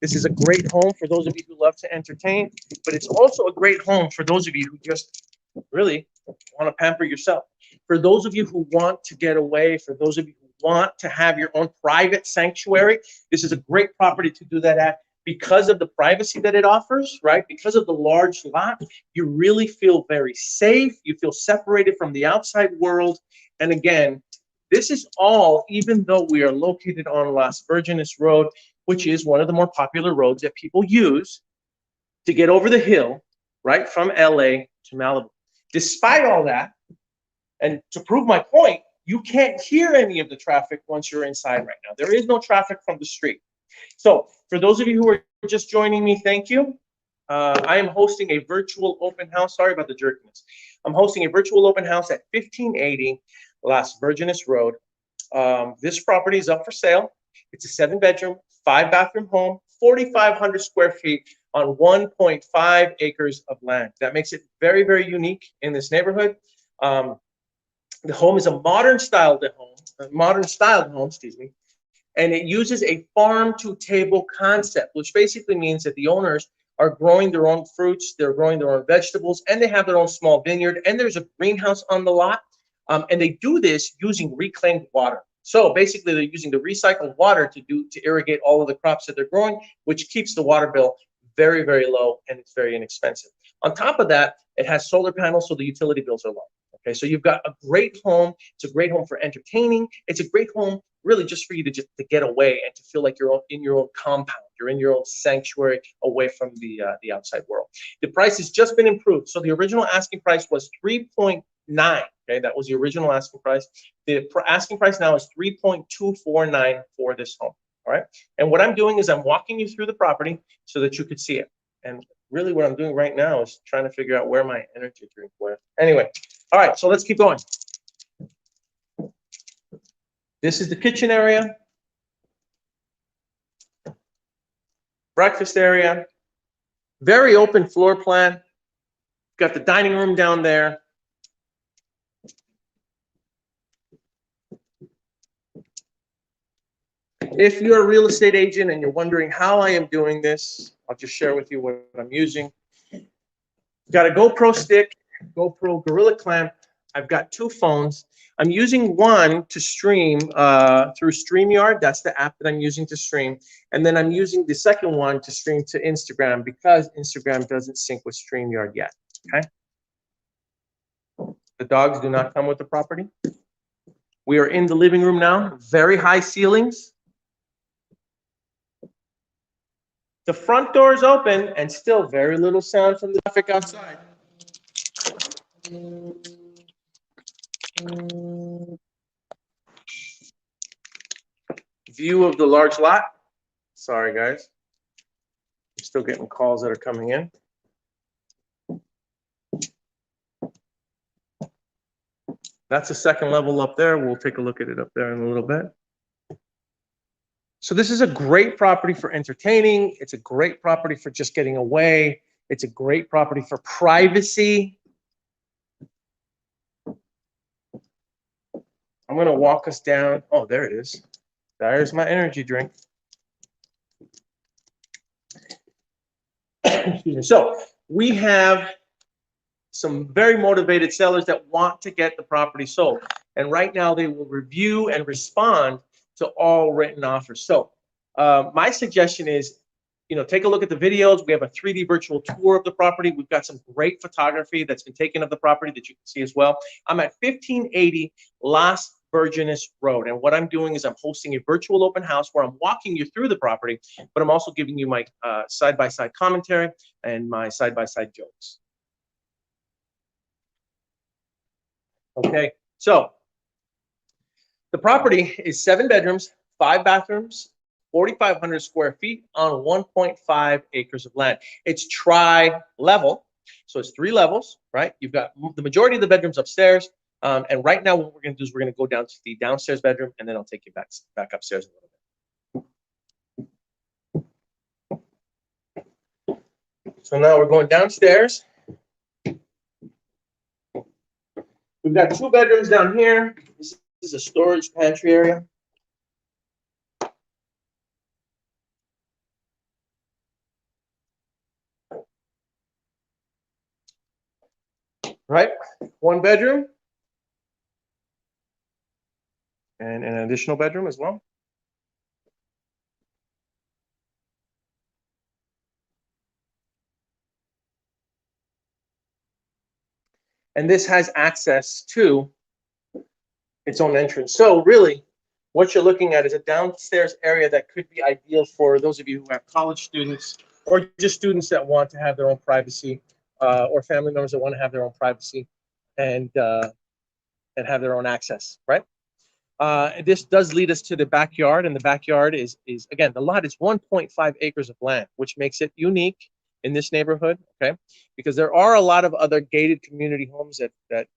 This is a great home for those of you who love to entertain, but it's also a great home for those of you who just really want to pamper yourself. For those of you who want to get away, for those of you who want to have your own private sanctuary, this is a great property to do that at because of the privacy that it offers, right? Because of the large lot, you really feel very safe. You feel separated from the outside world. And again, this is all, even though we are located on Las Virgenes Road, which is one of the more popular roads that people use to get over the hill, right, from LA to Malibu. Despite all that, and to prove my point, you can't hear any of the traffic once you're inside right now. There is no traffic from the street. So for those of you who are just joining me, thank you. I am hosting a virtual open house. Sorry about the jerkiness. I'm hosting a virtual open house at 1580 Las Virgenes Road. This property is up for sale. It's a 7-bedroom, 5-bathroom home, 4,500 square feet on 1.5 acres of land. That makes it very, very unique in this neighborhood. The home is a modern styled home, excuse me, and it uses a farm-to-table concept, which basically means that the owners are growing their own fruits, they're growing their own vegetables, and they have their own small vineyard, and there's a greenhouse on the lot, and they do this using reclaimed water. So basically, they're using the recycled water to irrigate all of the crops that they're growing, which keeps the water bill very, very low, and it's very inexpensive. On top of that, it has solar panels, so the utility bills are low. Okay, so you've got a great home. It's a great home for entertaining. It's a great home really just for you to get away and to feel like you're in your own compound. You're in your own sanctuary away from the outside world. The price has just been improved. So the original asking price was 3.9. Okay, that was the original asking price. The asking price now is 3.249 for this home. All right. And what I'm doing is I'm walking you through the property so that you could see it. And really what I'm doing right now is trying to figure out where my energy drink went. Anyway, all right, so let's keep going. This is the kitchen area, breakfast area, very open floor plan. Got the dining room down there. If you're a real estate agent and you're wondering how I am doing this, I'll just share with you what I'm using. Got a GoPro stick, GoPro Gorilla Clamp. I've got 2 phones. I'm using one to stream through StreamYard. That's the app that I'm using to stream. And then I'm using the second one to stream to Instagram because Instagram doesn't sync with StreamYard yet, okay? The dogs do not come with the property. We are in the living room now, very high ceilings. The front door is open and still very little sound from the traffic outside. View of the large lot. Sorry, guys. I'm still getting calls that are coming in. That's the second level up there. We'll take a look at it up there in a little bit. So this is a great property for entertaining. It's a great property for just getting away. It's a great property for privacy. I'm going to walk us down. Oh, there it is. There's my energy drink. Excuse me. So we have some very motivated sellers that want to get the property sold. And right now they will review and respond to all written offers. So my suggestion is, take a look at the videos. We have a 3D virtual tour of the property. We've got some great photography that's been taken of the property that you can see as well. I'm at 1580 Las Virgenes Road. And what I'm doing is I'm hosting a virtual open house where I'm walking you through the property, but I'm also giving you my side-by-side commentary and my side-by-side jokes. Okay, so the property is 7 bedrooms, 5 bathrooms, 4,500 square feet on 1.5 acres of land. It's tri-level, so it's 3 levels, right? You've got the majority of the bedrooms upstairs, and right now what we're going to do is we're going to go down to the downstairs bedroom, and then I'll take you back upstairs a little bit. So now we're going downstairs. We've got 2 bedrooms down here. This is a storage pantry area. Right, 1 bedroom and an additional bedroom as well. And this has access to its own entrance. So really, what you're looking at is a downstairs area that could be ideal for those of you who have college students or just students that want to have their own privacy, or family members that want to have their own privacy and have their own access, right? This does lead us to the backyard, and the backyard is again, the lot is 1.5 acres of land, which makes it unique in this neighborhood, okay? Because there are a lot of other gated community homes that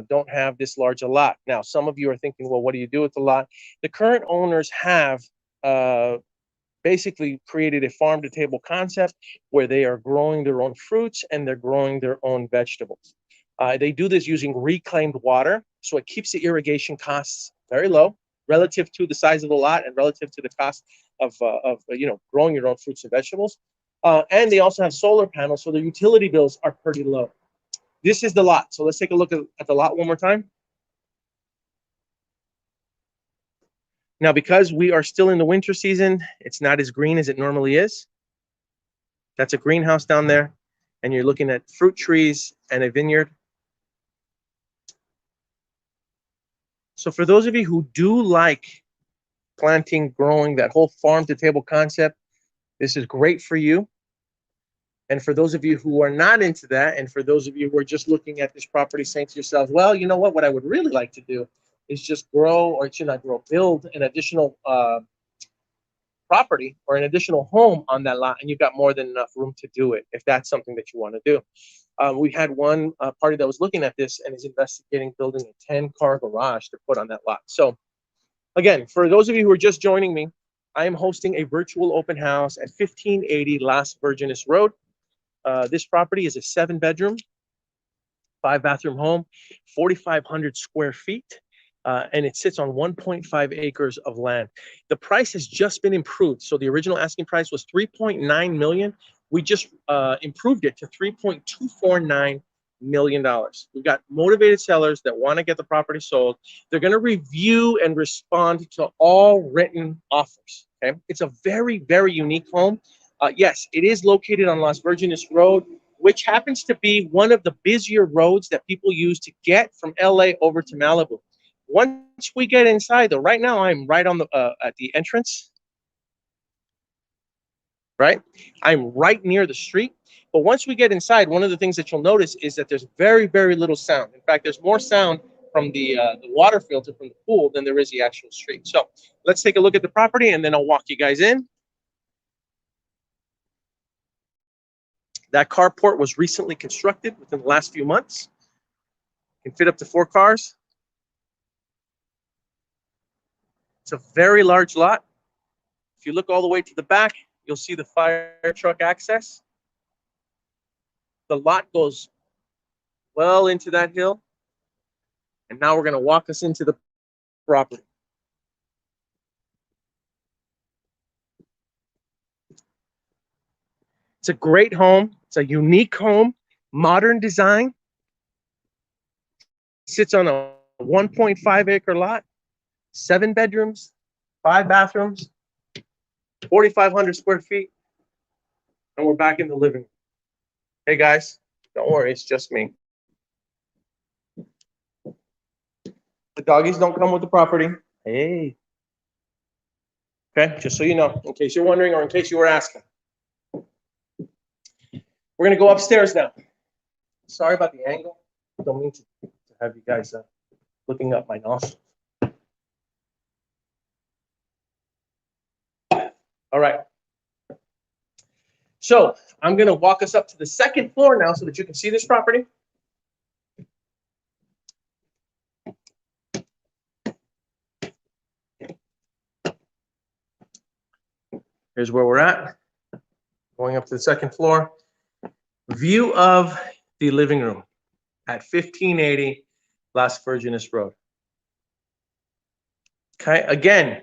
don't have this large a lot. Now, some of you are thinking, well, what do you do with the lot? The current owners have basically created a farm to table concept where they are growing their own fruits and they're growing their own vegetables. They do this using reclaimed water, so it keeps the irrigation costs very low relative to the size of the lot and relative to the cost of growing your own fruits and vegetables. And they also have solar panels, so the utility bills are pretty low. This is the lot. So let's take a look at the lot one more time. Now, because we are still in the winter season, it's not as green as it normally is. That's a greenhouse down there, and you're looking at fruit trees and a vineyard. So for those of you who do like planting, growing, that whole farm to table concept, this is great for you. And for those of you who are not into that, and for those of you who are just looking at this property saying to yourselves, well, you know what I would really like to do is just build an additional property or an additional home on that lot, and you've got more than enough room to do it if that's something that you want to do. We had one party that was looking at this and is investigating building a 10-car garage to put on that lot. So again, for those of you who are just joining me, I am hosting a virtual open house at 1580 Las Virgenes Road. This property is a 7-bedroom, 5-bathroom home, 4,500 square feet, and it sits on 1.5 acres of land. The price has just been improved. So the original asking price was $3.9 million. We just improved it to $3.249 million. We've got motivated sellers that want to get the property sold. They're going to review and respond to all written offers. Okay, it's a very, very unique home. Yes, it is located on Las Virgenes Road, which happens to be one of the busier roads that people use to get from LA over to Malibu. Once we get inside, though, right now I'm right on the at the entrance. Right, I'm right near the street. But once we get inside, one of the things that you'll notice is that there's very, very little sound. In fact, there's more sound from the water filter from the pool than there is the actual street. So let's take a look at the property, and then I'll walk you guys in. That carport was recently constructed within the last few months. Can fit up to 4 cars. It's a very large lot. If you look all the way to the back, you'll see the fire truck access. The lot goes well into that hill. And now we're going to walk us into the property. It's a great home. It's a unique home, modern design. Sits on a 1.5 acre lot, 7 bedrooms, 5 bathrooms, 4,500 square feet. And we're back in the living room. Hey guys, don't worry, it's just me. The doggies don't come with the property. Hey. Okay, just so you know, in case you're wondering or in case you were asking. We're gonna go upstairs now. Sorry about the angle. Don't mean to have you guys looking up my nostrils. All right. So I'm going to walk us up to the second floor now so that you can see this property. Here's where we're at. Going up to the second floor. View of the living room at 1580 Las Virgenes Road. Okay, again,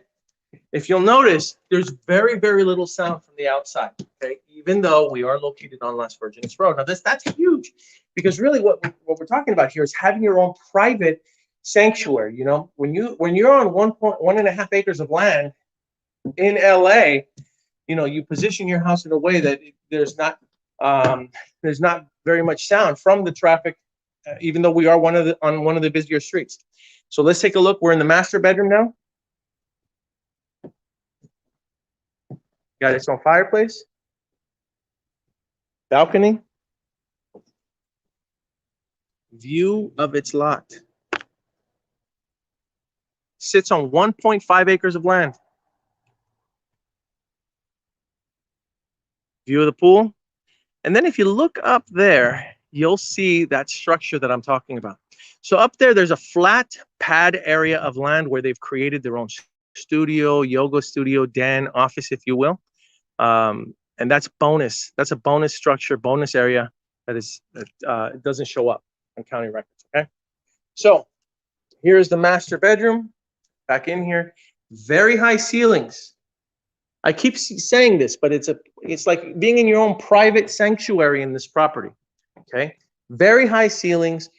if you'll notice, there's very, very little sound from the outside, okay, even though we are located on Las Virgenes Road. Now, that's huge, because really what we're talking about here is having your own private sanctuary. You know, when you're on 1.5 acres of land in LA, you know, you position your house in a way that there's not very much sound from the traffic, even though we are on one of the busier streets. So let's take a look. We're in the master bedroom now. Got its own fireplace, balcony, view of its lot. Sits on 1.5 acres of land. View of the pool. And then if you look up there, you'll see that structure that I'm talking about. So up there, there's a flat pad area of land where they've created their own studio, yoga studio, den, office, if you will. And that's bonus. That's a bonus structure, bonus area that doesn't show up on county records. Okay. So here's the master bedroom. Back in here, very high ceilings. I keep saying this, but it's like being in your own private sanctuary in this property. Okay. Very high ceilings.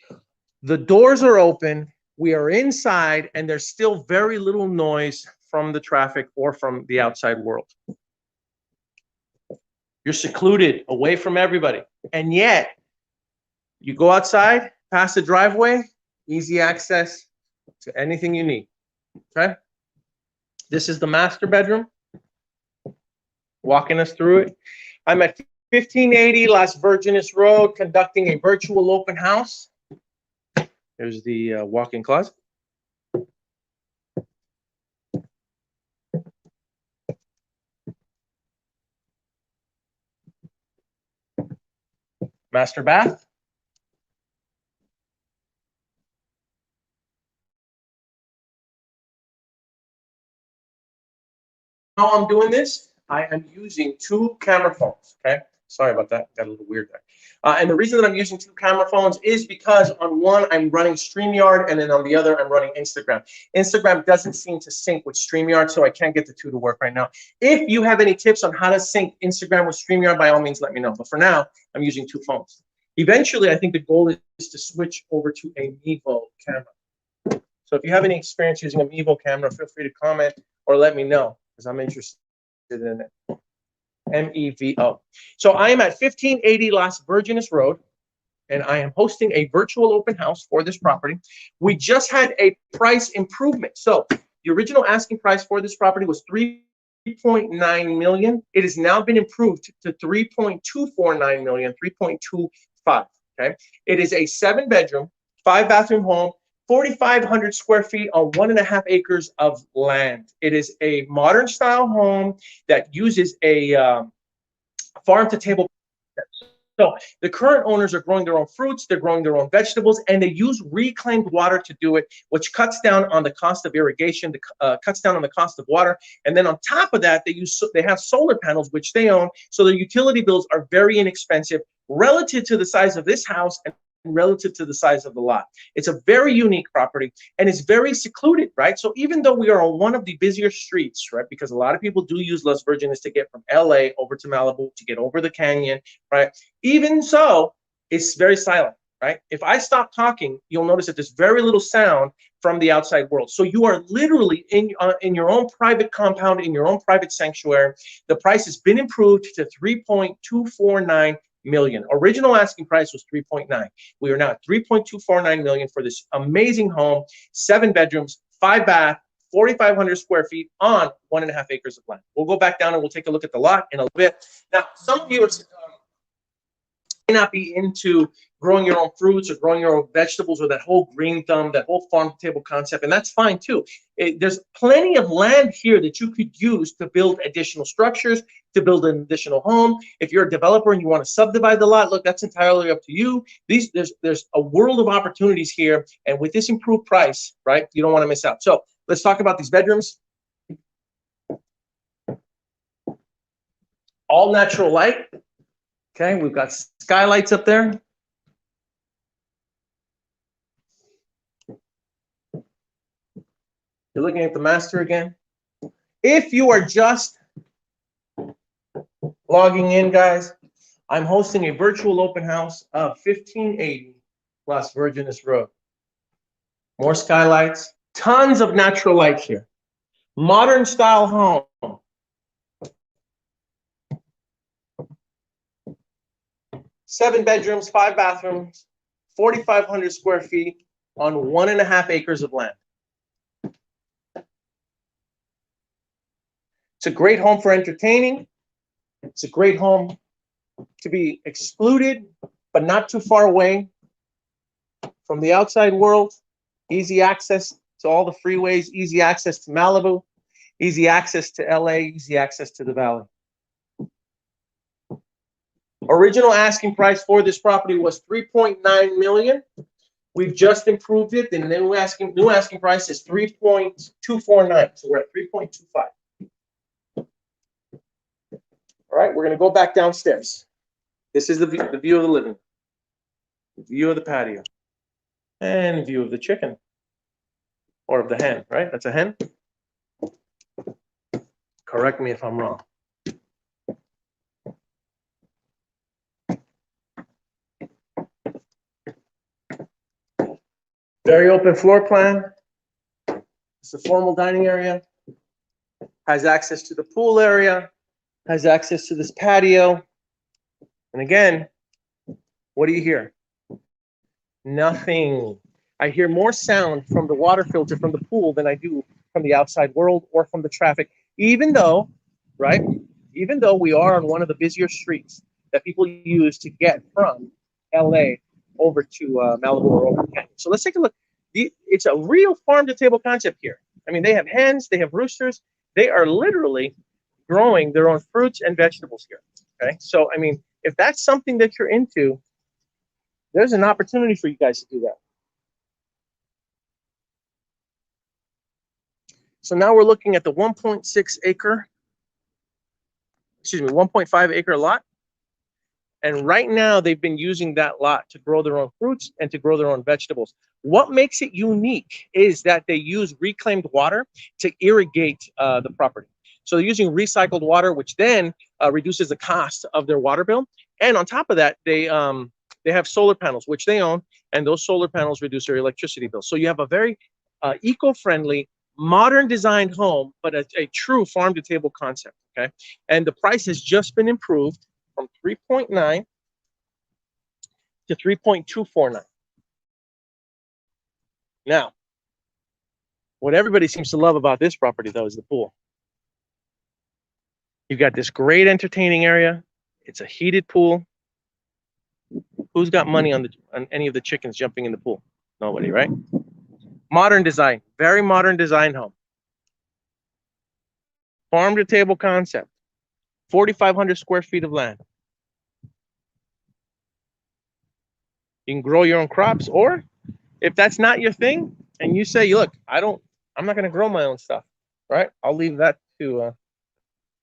The doors are open. We are inside, and there's still very little noise from the traffic or from the outside world. You're secluded, away from everybody. And yet, you go outside, past the driveway, easy access to anything you need. Okay? This is the master bedroom. Walking us through it. I'm at 1580 Las Virgenes Road conducting a virtual open house. There's the walk-in closet. Master bath. How I'm doing this, I am using 2 camera phones, okay? Sorry about that, got a little weird there. And the reason that I'm using 2 camera phones is because on one, I'm running StreamYard, and then on the other, I'm running Instagram. Instagram doesn't seem to sync with StreamYard, so I can't get the 2 to work right now. If you have any tips on how to sync Instagram with StreamYard, by all means, let me know. But for now, I'm using 2 phones. Eventually, I think the goal is to switch over to a Mevo camera. So if you have any experience using a Mevo camera, feel free to comment or let me know, because I'm interested in it. MEVO. So I am at 1580 Las Virgenes Road, and I am hosting a virtual open house for this property. We just had a price improvement. So the original asking price for this property was $3.9 million. It has now been improved to $3.249 million, $3.25. Okay. It is a 7-bedroom, 5-bathroom home, 4,500 square feet on 1.5 acres of land. It is a modern style home that uses a farm to table. So the current owners are growing their own fruits, they're growing their own vegetables, and they use reclaimed water to do it, which cuts down on the cost of irrigation, cuts down on the cost of water. And then on top of that, they have solar panels, which they own, so their utility bills are very inexpensive relative to the size of this house and relative to the size of the lot. It's a very unique property, and it's very secluded, right? So even though we are on one of the busier streets, right, because a lot of people do use Las Virgenes to get from LA over to Malibu, to get over the canyon, right? Even so, it's very silent, right? If I stop talking, you'll notice that there's very little sound from the outside world. So you are literally in your own private compound, in your own private sanctuary. The price has been improved to $3.249 million. Original asking price was 3.9. We are now at 3.249 million for this amazing home, 7 bedrooms, 5 bath, 4,500 square feet on 1.5 acres of land. We'll go back down and we'll take a look at the lot in a little bit. Now, some viewers may not be into growing your own fruits or growing your own vegetables, or that whole green thumb, that whole farm to table concept, and that's fine too. There's plenty of land here that you could use to build additional structures, to build an additional home. If you're a developer and you want to subdivide the lot, look, that's entirely up to you. There's a world of opportunities here, and with this improved price, right, you don't want to miss out. So let's talk about these bedrooms. All natural light. Okay, we've got skylights up there. You're looking at the master again. If you are just logging in, guys, I'm hosting a virtual open house of 1580 Las Virgenes Road. More skylights, tons of natural light here. Modern style home. Seven bedrooms, 5 bathrooms, 4,500 square feet on 1.5 acres of land. It's a great home for entertaining. It's a great home to be excluded, but not too far away from the outside world. Easy access to all the freeways, easy access to Malibu, easy access to LA, easy access to the Valley. Original asking price for this property was $3.9 million. We've just improved it, and the new asking price is $3.249. So we're at 3.25. All right, we're going to go back downstairs. This is the view of the living room, the view of the patio, and view of the chicken, or of the hen, right? That's a hen. Correct me if I'm wrong. Very open floor plan. It's a formal dining area. Has access to the pool area. Has access to this patio. And again, what do you hear? Nothing. I hear more sound from the water filter from the pool than I do from the outside world or from the traffic, even though, right? Even though we are on one of the busier streets that people use to get from LA over to Malibu or over Canyon. So let's take a look. It's a real farm to table concept here. I mean, they have hens, they have roosters. They are literally growing their own fruits and vegetables here. Okay, so I mean, if that's something that you're into, there's an opportunity for you guys to do that. So now we're looking at the 1.5 acre lot. And right now they've been using that lot to grow their own fruits and to grow their own vegetables. What makes it unique is that they use reclaimed water to irrigate the property. So they're using recycled water, which then reduces the cost of their water bill. And on top of that, they have solar panels, which they own, and those solar panels reduce their electricity bill. So you have a very eco-friendly, modern designed home, but a true farm to table concept. Okay, and the price has just been improved from 3.9 to 3.249. Now, what everybody seems to love about this property, though, is the pool. You've got this great entertaining area. It's a heated pool. Who's got money on any of the chickens jumping in the pool? Nobody, right? Modern design, very modern design home. Farm to table concept. 4,500 square feet of land. You can grow your own crops, or if that's not your thing, and you say, look, I'm not going to grow my own stuff, right? I'll leave that to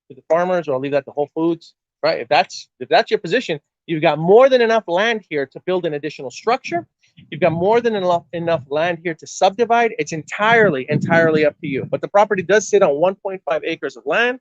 the farmers, or I'll leave that to Whole Foods, right? If that's your position, you've got more than enough land here to build an additional structure. You've got more than enough land here to subdivide. It's entirely up to you. But the property does sit on 1.5 acres of land.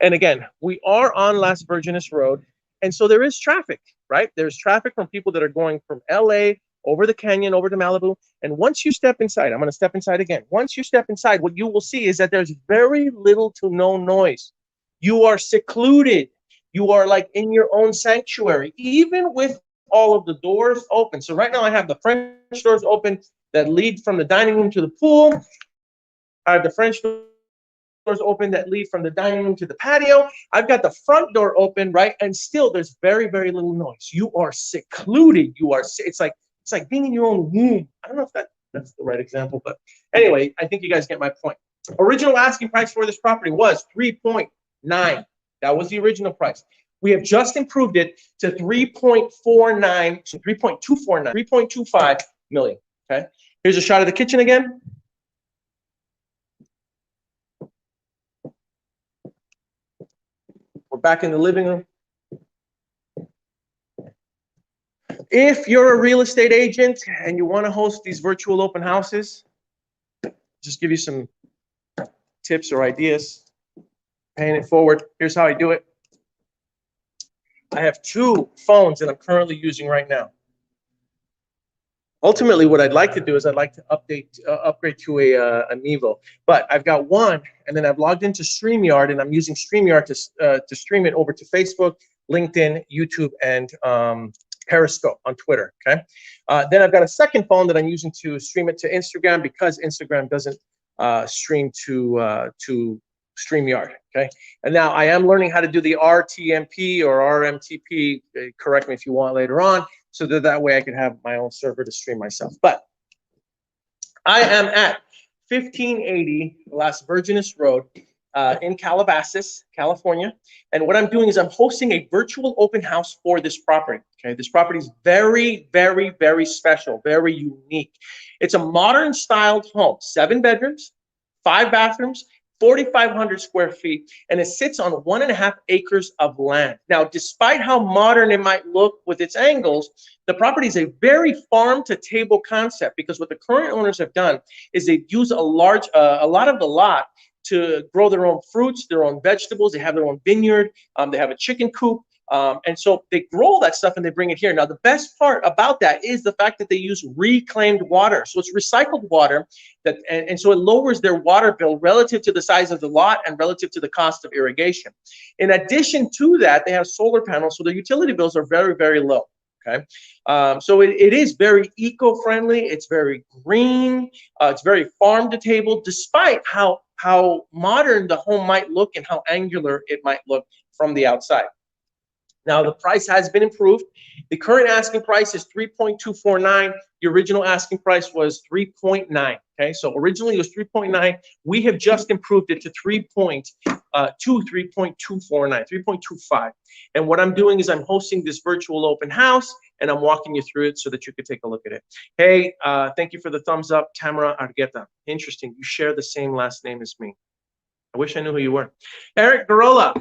And again, we are on Las Virgenes Road. And so there is traffic, right? There's traffic from people that are going from LA over the canyon, over to Malibu. And once you step inside, I'm going to step inside again. Once you step inside, what you will see is that there's very little to no noise. You are secluded. You are like in your own sanctuary, even with all of the doors open. So right now I have the French doors open that lead from the dining room to the pool. I have the French doors open that lead from the dining room to the patio. I've got the front door open, right? And still there's very, very little noise. You are secluded. It's like being in your own womb. I don't know if that's the right example, but anyway, I think you guys get my point. Original asking price for this property was 3.9. That was the original price. We have just improved it to 3.25 million. Okay. Here's a shot of the kitchen again. We're back in the living room. If you're a real estate agent and you want to host these virtual open houses, just give you some tips or ideas. Paying it forward. Here's how I do it. I have 2 phones that I'm currently using right now. Ultimately, what I'd like to do is I'd like to upgrade to a Nevo. But I've got one, and then I've logged into StreamYard, and I'm using StreamYard to stream it over to Facebook, LinkedIn, YouTube, and Periscope on Twitter. Okay. Then I've got a second phone that I'm using to stream it to Instagram because Instagram doesn't stream to StreamYard. Okay. And now I am learning how to do the RTMP or RMTP. Correct me if you want later on. So that way I can have my own server to stream myself. But I am at 1580 Las Virgenes Road in Calabasas, California. And what I'm doing is I'm hosting a virtual open house for this property. Okay, this property is very, very, very special, very unique. It's a modern styled home, 7 bedrooms, 5 bathrooms, 4,500 square feet, and it sits on 1.5 acres of land. Now, despite how modern it might look with its angles, the property is a very farm-to-table concept because what the current owners have done is they've used a lot of the lot to grow their own fruits, their own vegetables. They have their own vineyard. They have a chicken coop. And so they grow all that stuff and they bring it here. Now, the best part about that is the fact that they use reclaimed water. So it's recycled water, and so it lowers their water bill relative to the size of the lot and relative to the cost of irrigation. In addition to that, they have solar panels, so their utility bills are very, very low. Okay, so it is very eco-friendly. It's very green. It's very farm-to-table, despite how modern the home might look and how angular it might look from the outside. Now, the price has been improved. The current asking price is 3.249. The original asking price was 3.9. Okay, so originally it was 3.9. We have just improved it to 3.25. And what I'm doing is I'm hosting this virtual open house, and I'm walking you through it so that you could take a look at it. Hey, thank you for the thumbs up, Tamara Argueta. Interesting. You share the same last name as me. I wish I knew who you were. Eric Garola.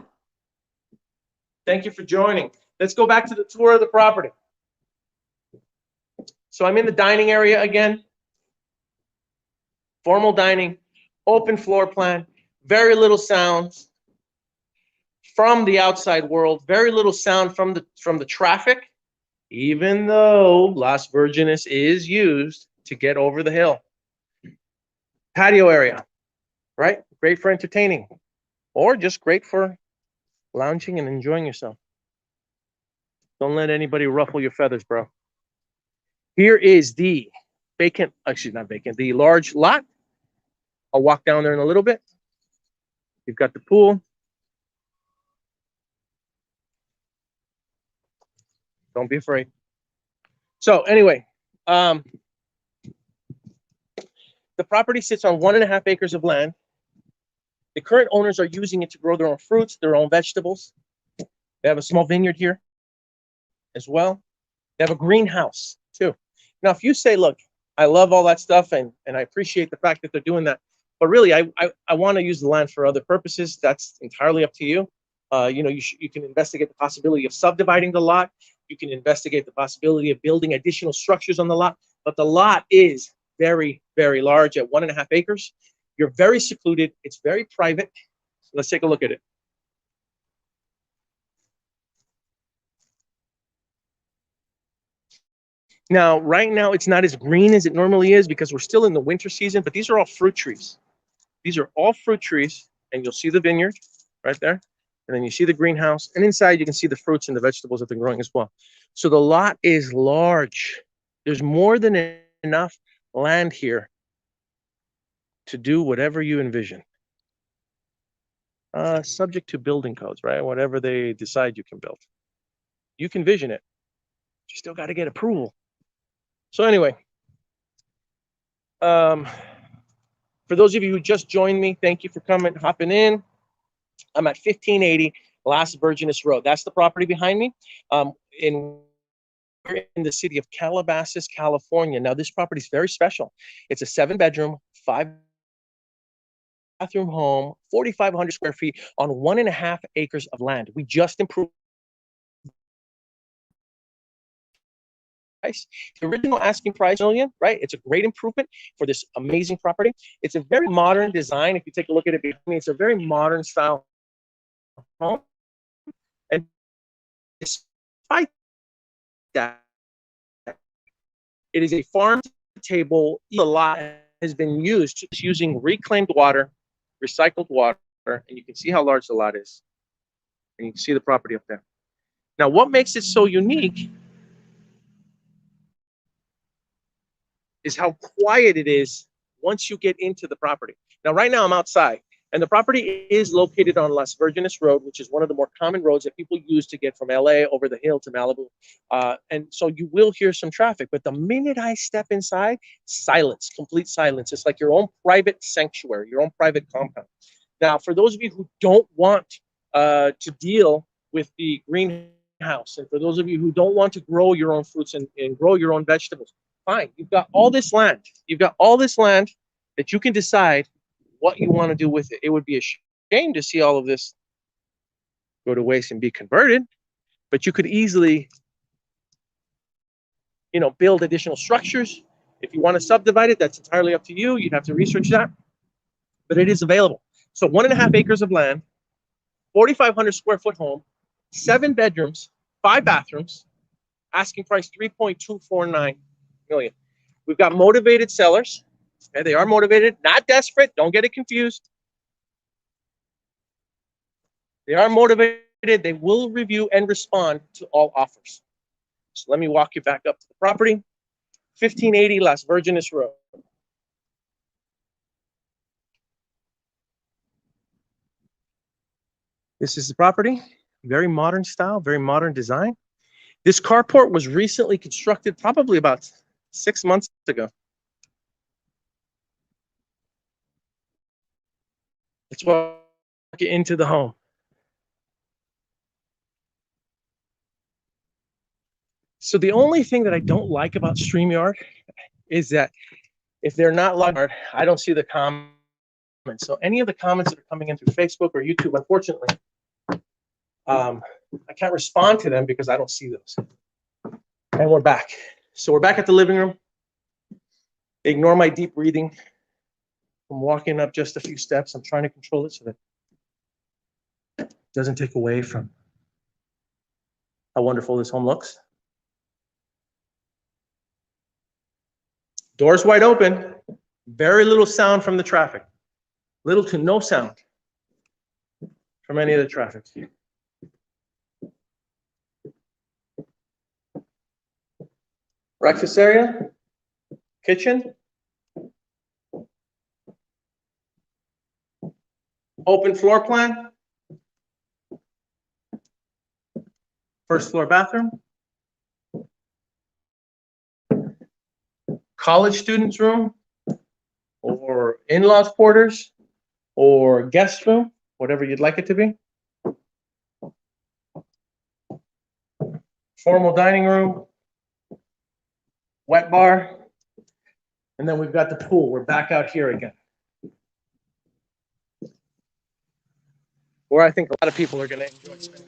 Thank you for joining. Let's go back to the tour of the property. So I'm in the dining area again. Formal dining, open floor plan, very little sounds from the outside world, very little sound from the traffic, even though Las Virgenes is used to get over the hill. Patio area, right? Great for entertaining, or just great for lounging and enjoying yourself. Don't let anybody ruffle your feathers, bro. Here is the vacant, actually not vacant, the large lot. I'll walk down there in a little bit. You've got the pool. Don't be afraid. So anyway, the property sits on 1.5 acres of land. The current owners are using it to grow their own fruits, their own vegetables. They have a small vineyard here as well. They have a greenhouse too. Now, if you say, look, I love all that stuff and I appreciate the fact that they're doing that, but really I want to use the land for other purposes, that's entirely up to you. You can investigate the possibility of subdividing the lot. You can investigate the possibility of building additional structures on the lot, but the lot is very, very large at 1.5 acres. You're very secluded. It's very private. So let's take a look at it. Now, right now, it's not as green as it normally is because we're still in the winter season, but these are all fruit trees. These are all fruit trees, and you'll see the vineyard right there. And then you see the greenhouse, and inside you can see the fruits and the vegetables that they're growing as well. So the lot is large. There's more than enough land here to do whatever you envision. Subject to building codes, right? Whatever they decide you can build. You can vision it. You still got to get approval. So anyway, for those of you who just joined me, thank you for hopping in. I'm at 1580 Las Virgenes Road. That's the property behind me. In the city of Calabasas, California. Now, this property is very special. It's a 7-bedroom, 5-bathroom home, 4,500 square feet on 1.5 acres of land. We just improved price. The original asking price, $1 million, right? It's a great improvement for this amazing property. It's a very modern design. If you take a look at it behind me, it's a very modern style home. And despite that, it is a farm table. The lot has been used using reclaimed water, recycled water, and you can see how large the lot is. And you can see the property up there. Now, what makes it so unique is how quiet it is once you get into the property. Now, right now I'm outside, and the property is located on Las Virgenes Road, which is one of the more common roads that people use to get from LA over the hill to Malibu. And so you will hear some traffic, but the minute I step inside, silence, complete silence. It's like your own private sanctuary, your own private compound. Now, for those of you who don't want to deal with the greenhouse, and for those of you who don't want to grow your own fruits and grow your own vegetables, fine. You've got all this land. You've got all this land that you can decide what you want to do with it. It would be a shame to see all of this go to waste and be converted, but you could easily, build additional structures. If you want to subdivide it, that's entirely up to you. You'd have to research that, but it is available. So 1.5 acres of land, 4,500 square foot home, 7 bedrooms, 5 bathrooms, asking price $3.249 million. We've got motivated sellers. Okay, they are motivated, not desperate. Don't get it confused. They are motivated. They will review and respond to all offers. So let me walk you back up to the property. 1580 Las Virgenes Road. This is the property. Very modern style, very modern design. This carport was recently constructed, probably about 6 months ago. Let's walk into the home. So the only thing that I don't like about StreamYard is that if they're not logged, I don't see the comments. So any of the comments that are coming in through Facebook or YouTube, unfortunately, I can't respond to them because I don't see those. And we're back. So we're back at the living room. Ignore my deep breathing. I'm walking up just a few steps. I'm trying to control it so that it doesn't take away from how wonderful this home looks. Doors wide open. Very little sound from the traffic. Little to no sound from any of the traffic. Breakfast area, kitchen, open floor plan, first floor bathroom, college students' room, or in-laws quarters, or guest room, whatever you'd like it to be. Formal dining room, wet bar, and then we've got the pool. We're back out here again, where I think a lot of people are going to enjoy spending.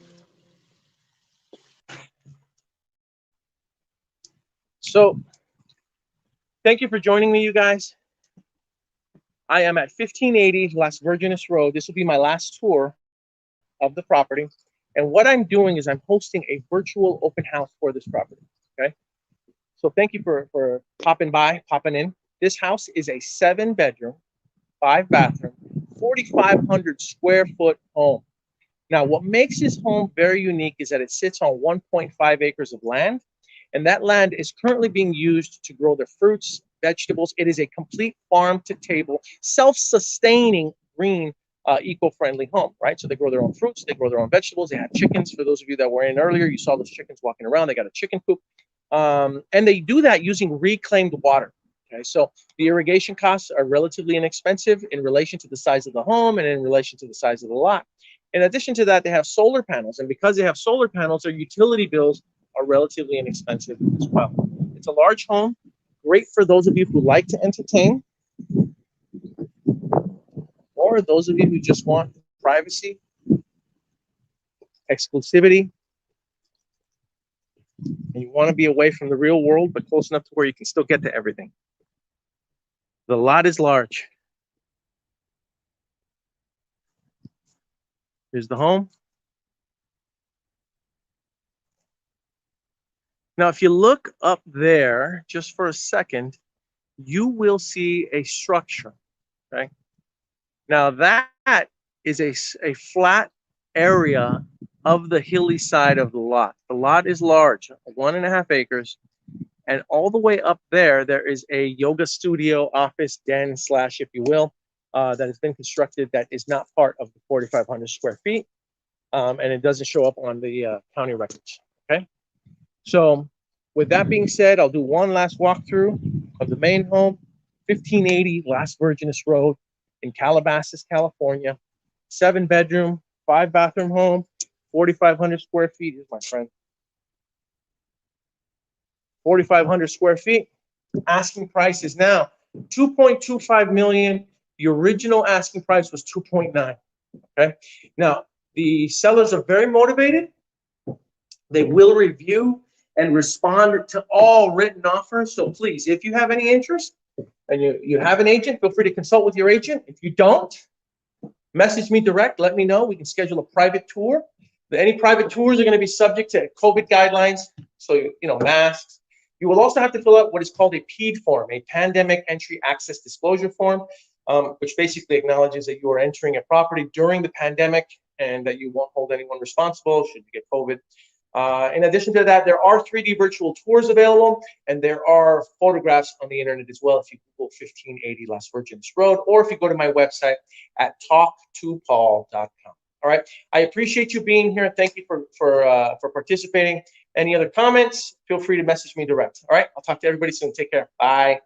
So, thank you for joining me, you guys. I am at 1580 Las Virgenes Road. This will be my last tour of the property. And what I'm doing is I'm hosting a virtual open house for this property, okay? So thank you for popping in. This house is a 7-bedroom, 5-bathroom, 4,500 square foot home. Now, what makes this home very unique is that it sits on 1.5 acres of land, and that land is currently being used to grow their fruits, vegetables. It is a complete farm-to-table, self-sustaining green eco-friendly home, right? So they grow their own fruits, they grow their own vegetables, they have chickens. For those of you that were in earlier, you saw those chickens walking around. They got a chicken coop, and they do that using reclaimed water. Okay, so the irrigation costs are relatively inexpensive in relation to the size of the home and in relation to the size of the lot. In addition to that, they have solar panels, and because they have solar panels, their utility bills are relatively inexpensive as well. It's a large home, great for those of you who like to entertain, or those of you who just want privacy, exclusivity, and you want to be away from the real world, but close enough to where you can still get to everything. The lot is large. Here's the home. Now, if you look up there just for a second, you will see a structure, okay? Now, that is a flat area of the hilly side of the lot. The lot is large, 1.5 acres, and all the way up there, there is a yoga studio, office, den, slash, if you will, that has been constructed that is not part of the 4,500 square feet, and it doesn't show up on the county records, okay? So with that being said, I'll do one last walkthrough of the main home, 1580 Las Virgenes Road in Calabasas, California. 7-bedroom, 5-bathroom home, 4,500 square feet. Here's my friend. 4,500 square feet. Asking price is now 2.25 million. The original asking price was 2.9. Okay. Now the sellers are very motivated. They will review and respond to all written offers. So please, if you have any interest and you have an agent, feel free to consult with your agent. If you don't, message me direct. Let me know. We can schedule a private tour. Any private tours are going to be subject to COVID guidelines. So, masks. You will also have to fill out what is called a PED form, a Pandemic Entry Access Disclosure Form, which basically acknowledges that you are entering a property during the pandemic and that you won't hold anyone responsible should you get COVID. In addition to that, there are 3D virtual tours available, and there are photographs on the internet as well if you Google 1580 Las Virgenes Road, or if you go to my website at talktopaul.com. All right. I appreciate you being here. Thank you for participating. Any other comments? Feel free to message me direct. All right. I'll talk to everybody soon. Take care. Bye.